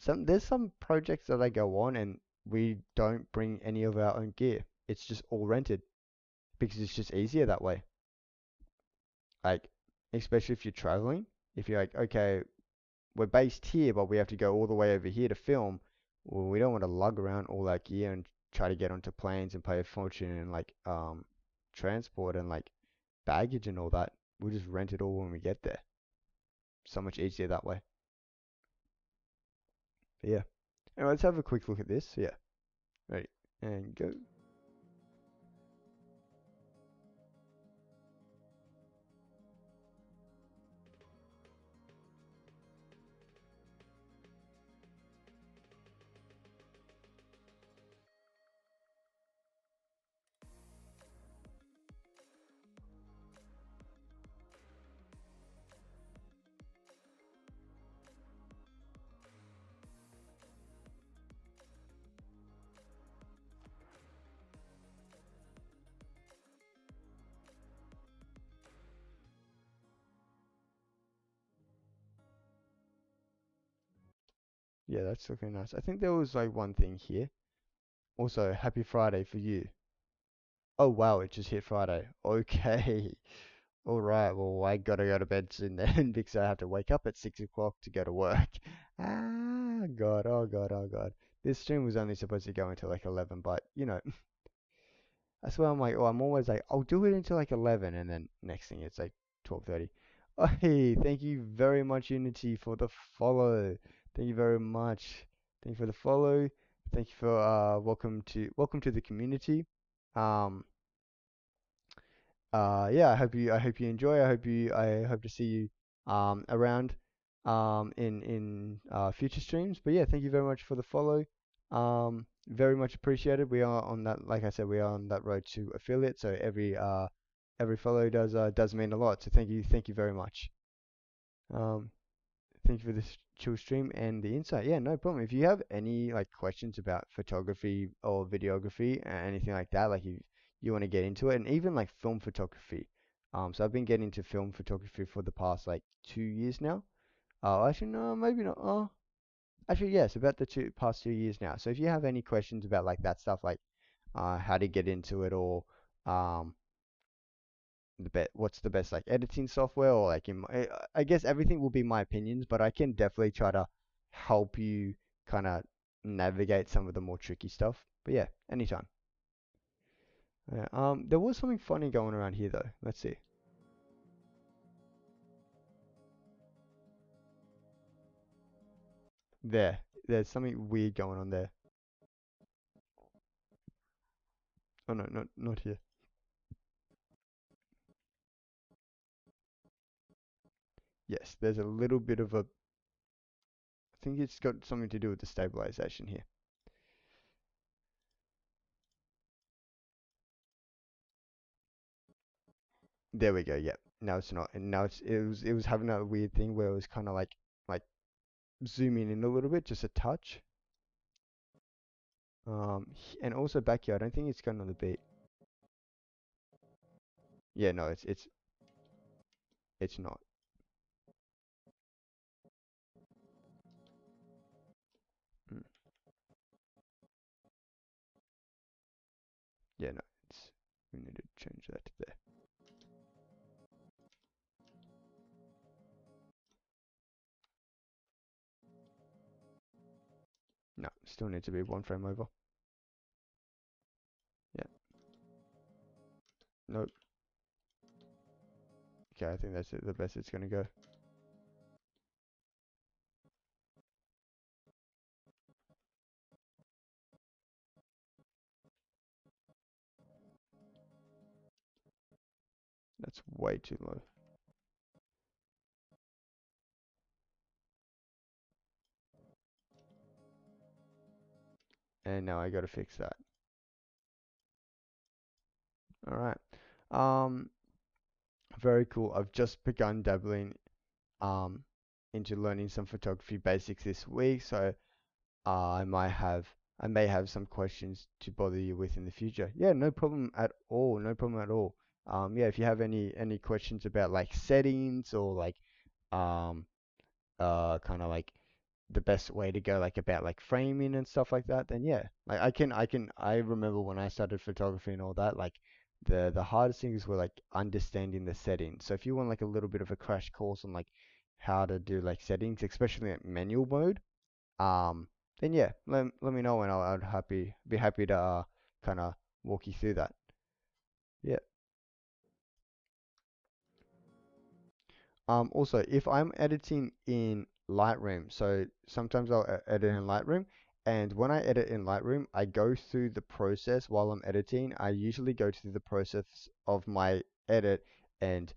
there's some projects that I go on and we don't bring any of our own gear. It's just all rented because it's just easier that way. Like, especially if you're traveling, if you're like, okay, we're based here, but we have to go all the way over here to film. Well, we don't want to lug around all that gear and try to get onto planes and pay a fortune and like transport and like baggage and all that. We'll just rent it all when we get there. So much easier that way. But yeah. Anyway, let's have a quick look at this. Yeah. Ready. And go. Yeah, that's looking nice. I think there was like one thing here. Also, happy Friday for you. Oh wow, it just hit Friday. Okay. All right. Well, I gotta go to bed soon then because I have to wake up at 6 o'clock to go to work. Ah, God. Oh God. Oh God. This stream was only supposed to go until like 11, but that's why I'm like, oh, I'm always like, I'll do it until like 11, and then next thing it's like 12:30. Oh, hey, thank you very much, Unity, for the follow. Thank you very much. Thank you for the follow. Thank you for welcome to the community. Um, yeah, I hope you enjoy. I hope to see you around in future streams. But yeah, thank you very much for the follow. Very much appreciated. We are on that, like I said, we are on that road to affiliate. So every follow does mean a lot. So thank you very much. Um, Thank you for this chill stream and the insight. Yeah, no problem. If you have any like questions about photography or videography, anything like that, like you want to get into it, and even like film photography. So I've been getting into film photography for the past like 2 years now. Oh, actually no, maybe not. Oh, actually yes, about the past 2 years now. So if you have any questions about like that stuff, like how to get into it, or um what's the best like editing software, or like I guess everything will be my opinions, but I can definitely try to help you kind of navigate some of the more tricky stuff. But yeah, anytime. Yeah, there was something funny going around here though. Let's see. There's something weird going on there. Oh no, not here. Yes, there's a little bit of a. I think it's got something to do with the stabilization here. There we go. Yep. Now it's not, and now it was having that weird thing where it was kind of like zooming in a little bit, just a touch. And also back here, I don't think it's got another beat. Yeah, no, it's not. Mm, yeah, no, it's we need to change that to there. No, still needs to be one frame over. Yeah, nope. Okay, I think that's it, the best it's gonna go. That's way too low. And now I gotta fix that. All right. Um, Very cool. I've just begun dabbling um into learning some photography basics this week, so I might have I may have some questions to bother you with in the future. Yeah, no problem at all. No problem at all. Yeah, if you have any questions about like settings or like um kind of like the best way to go like about like framing and stuff like that, then yeah, like I remember when I started photography and all that, like the hardest things were like understanding the settings. So if you want like a little bit of a crash course on like how to do like settings, especially at manual mode, um, then yeah, let me know and I'd be happy to kind of walk you through that. Yeah. Also, if I'm editing in Lightroom. So sometimes I'll edit in Lightroom, and when I edit in Lightroom, I go through the process while I'm editing. I usually go through the process of my edit and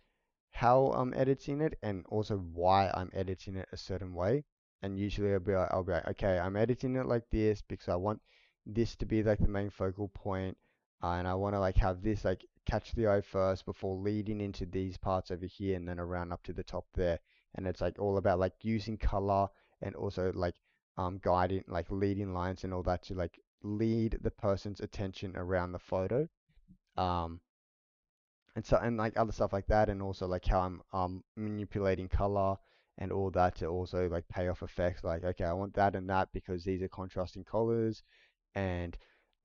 how I'm editing it, and also why I'm editing it a certain way. And usually I'll be like, okay, I'm editing it like this because I want this to be like the main focal point, and I want to like have this like catch the eye first before leading into these parts over here, and then around up to the top there. And it's like all about like using color, and also like guiding, like leading lines and all that to like lead the person's attention around the photo. Um, and so, and like other stuff like that, and also like how I'm manipulating color and all that to also like pay off effects. Like, okay, I want that and that because these are contrasting colors, and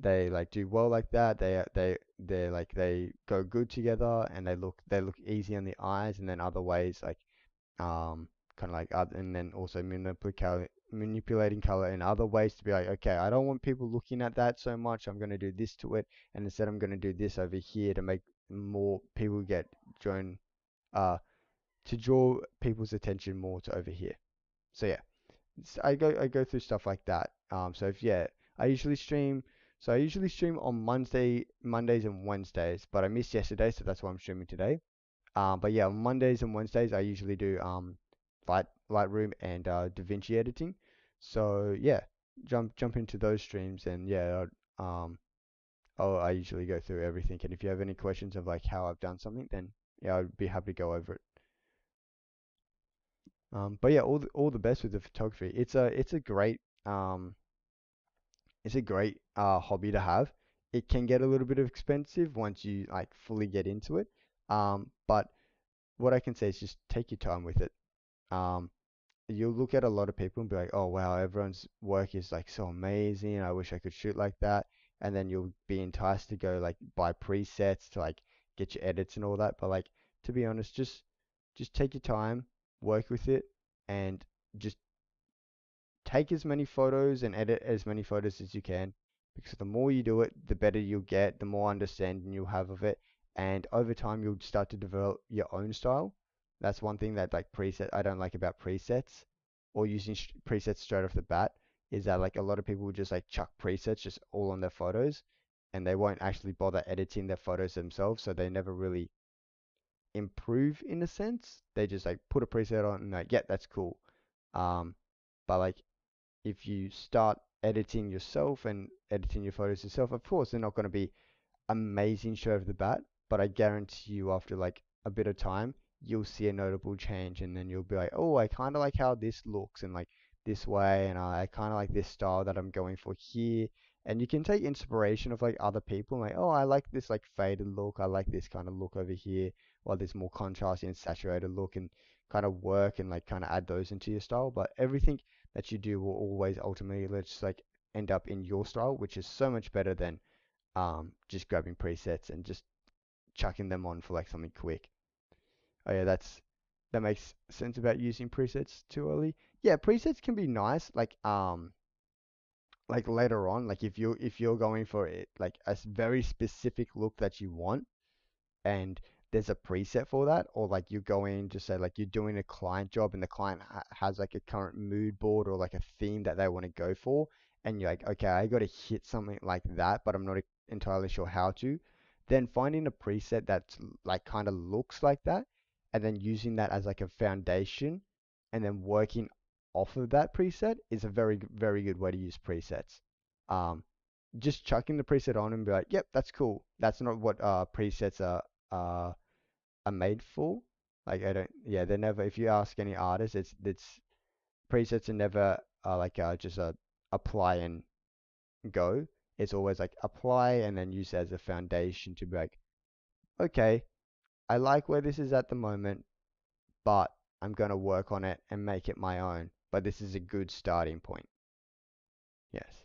they like do well like that. They're like they go good together, and they look easy on the eyes. And then other ways like um kind of like other, and then also manipulating color in other ways to be like, okay, I don't want people looking at that so much. I'm going to do this to it, and instead I'm going to do this over here to make more people get drawn, uh to draw people's attention more to over here. So yeah, I go through stuff like that. So if yeah, I usually stream. So I usually stream on Mondays and Wednesdays, but I missed yesterday, so that's why I'm streaming today. But yeah, on Mondays and Wednesdays I usually do Lightroom and DaVinci editing. So yeah, jump into those streams, and yeah, I usually go through everything. And if you have any questions of like how I've done something, then yeah, I'd be happy to go over it. But yeah, all the best with the photography. Um it's a great hobby to have. It can get a little bit expensive once you like fully get into it. But what I can say is just take your time with it. Um, you'll look at a lot of people and be like, oh wow, everyone's work is like so amazing. I wish I could shoot like that. And then you'll be enticed to go like buy presets to like get your edits and all that. But like to be honest, just take your time, work with it, and just take as many photos and edit as many photos as you can, because the more you do it, the better you'll get, the more understanding you'll have of it, and over time you'll start to develop your own style. That's one thing that like preset I don't like about presets, or using presets straight off the bat, is that like a lot of people will just like chuck presets just all on their photos, and they won't actually bother editing their photos themselves, so they never really improve in a sense. They just like put a preset on and like, yeah, that's cool. Um, but like if you start editing yourself and editing your photos yourself, of course they're not going to be amazing straight off the bat, but I guarantee you after like a bit of time, you'll see a notable change, and then you'll be like, oh, I kind of like how this looks and like this way, and I kind of like this style that I'm going for here. And you can take inspiration of like other people, like, oh, I like this like faded look, I like this kind of look over here, while there's more contrast and saturated look, and kind of work and like kind of add those into your style. But everything that you do will always ultimately let's like end up in your style, which is so much better than just grabbing presets and just chucking them on for like something quick. Oh yeah, that makes sense about using presets too early. Yeah, presets can be nice, like later on, like if you're going for it like a very specific look that you want, and there's a preset for that, or like you're going to say like you're doing a client job and the client has like a current mood board or like a theme that they want to go for, and you're like, okay, I got to hit something like that, but I'm not entirely sure how to, then finding a preset that's like kind of looks like that, and then using that as like a foundation, and then working off of that preset is a very good way to use presets. um just chucking the preset on and be like, yep, that's cool. That's not what presets uh are made for. Like I don't, yeah, they're never. If you ask any artist, it's presets are never like just apply and go. It's always like apply and then use it as a foundation to be like, okay, I like where this is at the moment, but I'm gonna work on it and make it my own. But this is a good starting point. Yes.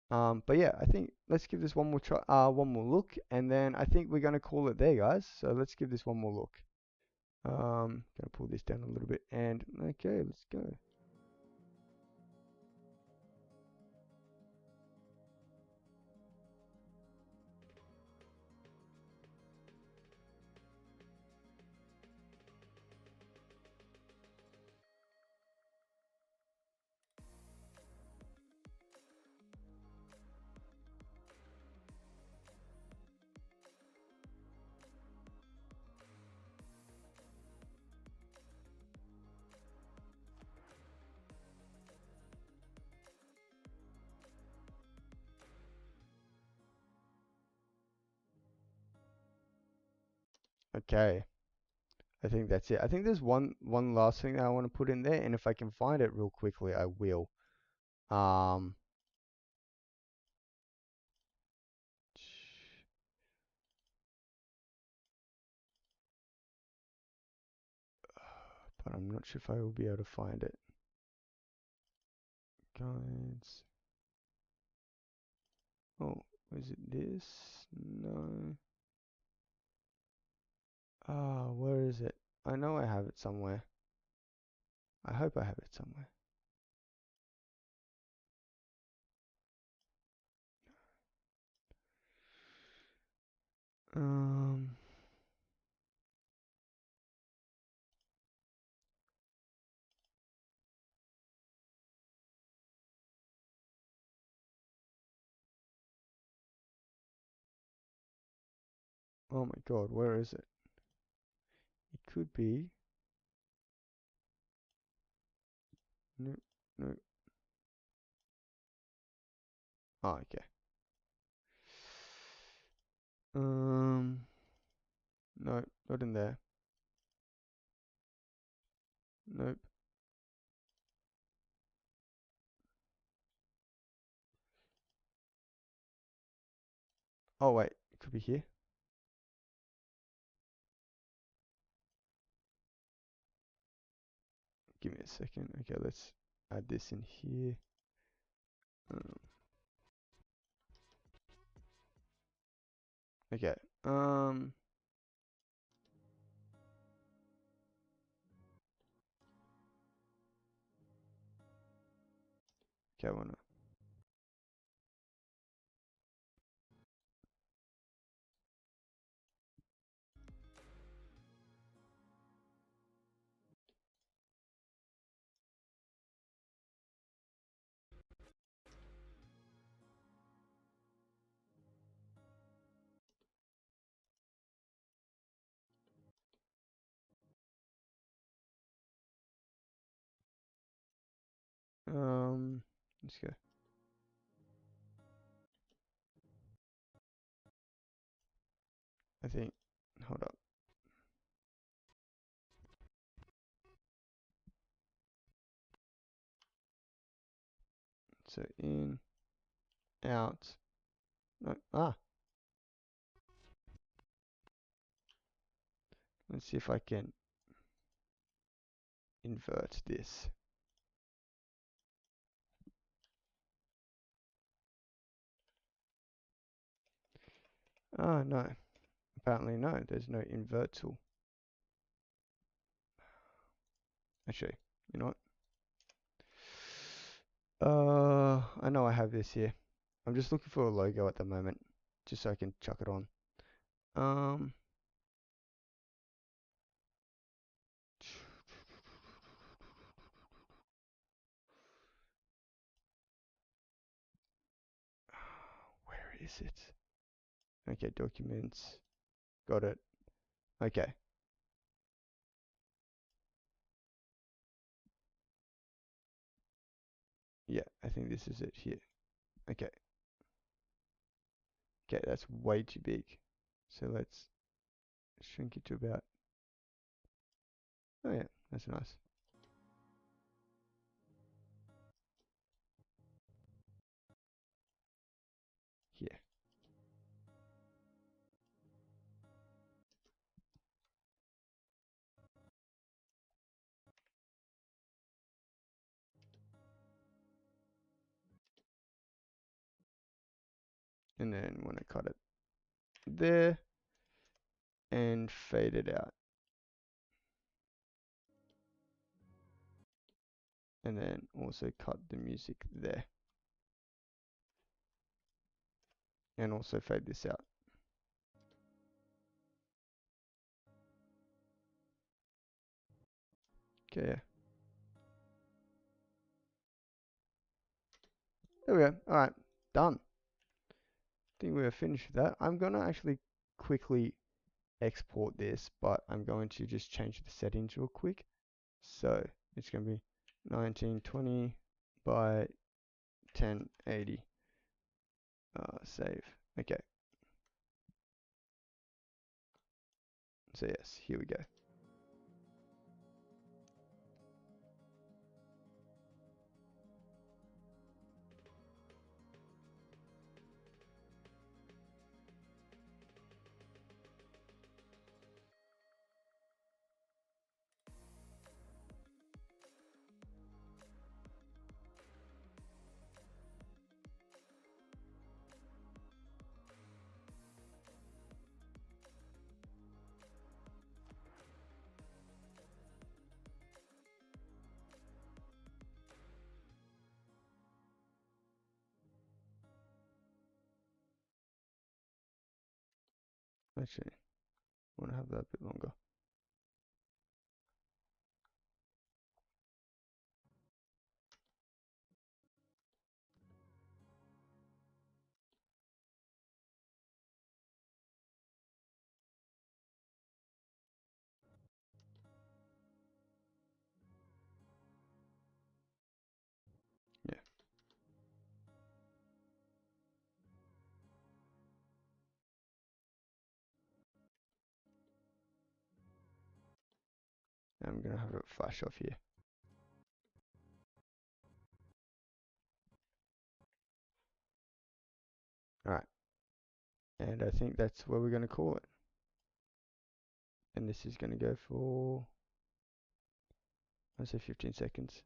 But yeah, I think let's give this one more try, one more look, and then I think we're gonna call it there, guys. So let's give this one more look. Gonna pull this down a little bit, and okay, let's go. Okay, I think that's it. I think there's one last thing that I want to put in there, and if I can find it real quickly, I will. Um, but I'm not sure if I will be able to find it. Guides. Oh, is it this? No. Ah, where is it? I know I have it somewhere. I hope I have it somewhere. Um, oh my God, where is it? It could be. No, no. Oh, okay. Um, no, not in there. Nope. Oh wait, it could be here. Give me a second. Okay, let's add this in here. Um, okay. Okay, I wanna. Let's go. I think. Hold up. So in, out. No. Ah. Let's see if I can invert this. Ah, no. Apparently no. There's no invert tool. Actually, you know what? I know I have this here. I'm just looking for a logo at the moment, just so I can chuck it on. Um, where is it? Okay, documents. Got it. Okay. Yeah, I think this is it here. Okay. Okay, that's way too big. So let's shrink it to about. Oh yeah, that's nice. Here. And then when I cut it there and fade it out. And then also cut the music there. And also fade this out. Okay, yeah. There we go. Alright, done. I think we're finished with that. I'm gonna actually quickly export this, but I'm going to just change the settings real quick. So it's gonna be 1920 by 1080. Save. Okay. So yes, here we go. Actually, I want to have that a bit longer. Yeah. I'm gonna have it flash off here. Alright. And I think that's where we're gonna call it. And this is gonna go for, I say 15 seconds.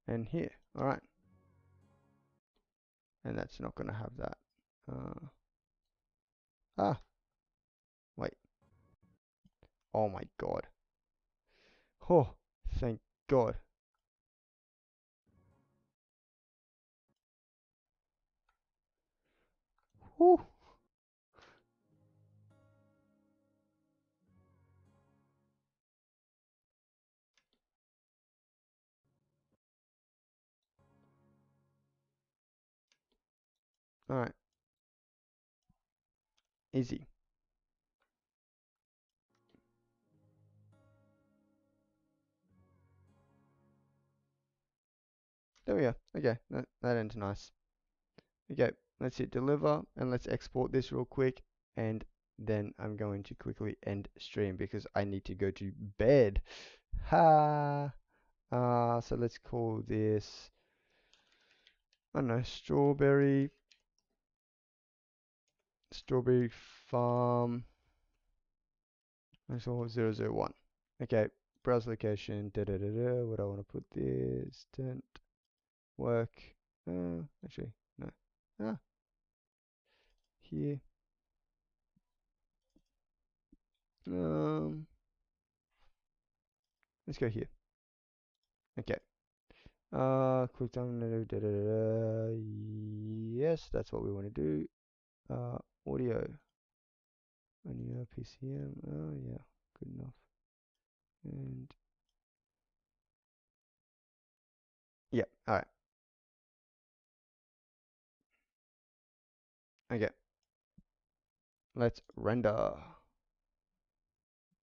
And here, alright. And that's not gonna have that. Wait. Oh my god. Oh, thank god. Whew. Alright, easy. There we go. Okay, that ends nice. Okay, let's hit deliver and let's export this real quick, and then I'm going to quickly end stream because I need to go to bed. Ha! So let's call this, I don't know, strawberry farm. That's all 001. Okay, browse location. What I want to put this tent work. Actually, no. Ah, here. Let's go here. Okay. Quick time. Yes, that's what we want to do. Audio. Audio PCM. Oh yeah, good enough. And yeah, all right. Okay. Let's render.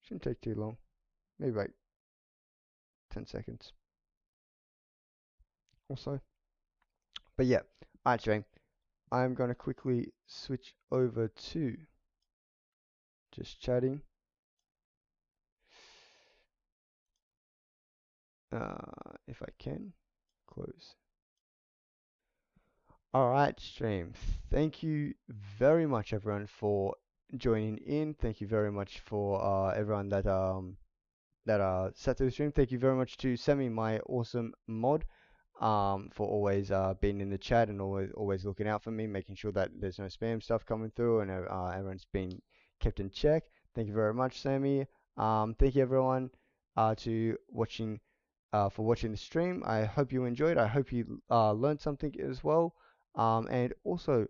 Shouldn't take too long. Maybe like 10 seconds or so. But yeah, actually, I'm going to quickly switch over to just chatting. If I can, close. Alright, stream. Thank you very much, everyone, for joining in. Thank you very much for everyone that sat through the stream. Thank you very much to Semi, my awesome mod, for always being in the chat and always looking out for me, making sure that there's no spam stuff coming through and everyone's being kept in check. Thank you very much, Sammy. Thank you everyone to watching for watching the stream. I hope you enjoyed. I hope you learned something as well. And also,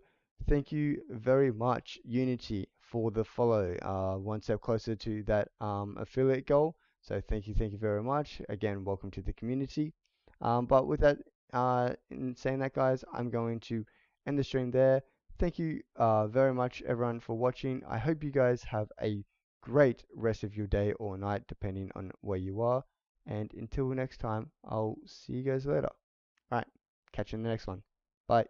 thank you very much, Unity, for the follow. One step closer to that affiliate goal. So thank you very much. Again, welcome to the community. But with that, in saying that, guys, I'm going to end the stream there. Thank you very much, everyone, for watching. I hope you guys have a great rest of your day or night, depending on where you are. And until next time, I'll see you guys later. All right, catch you in the next one. Bye.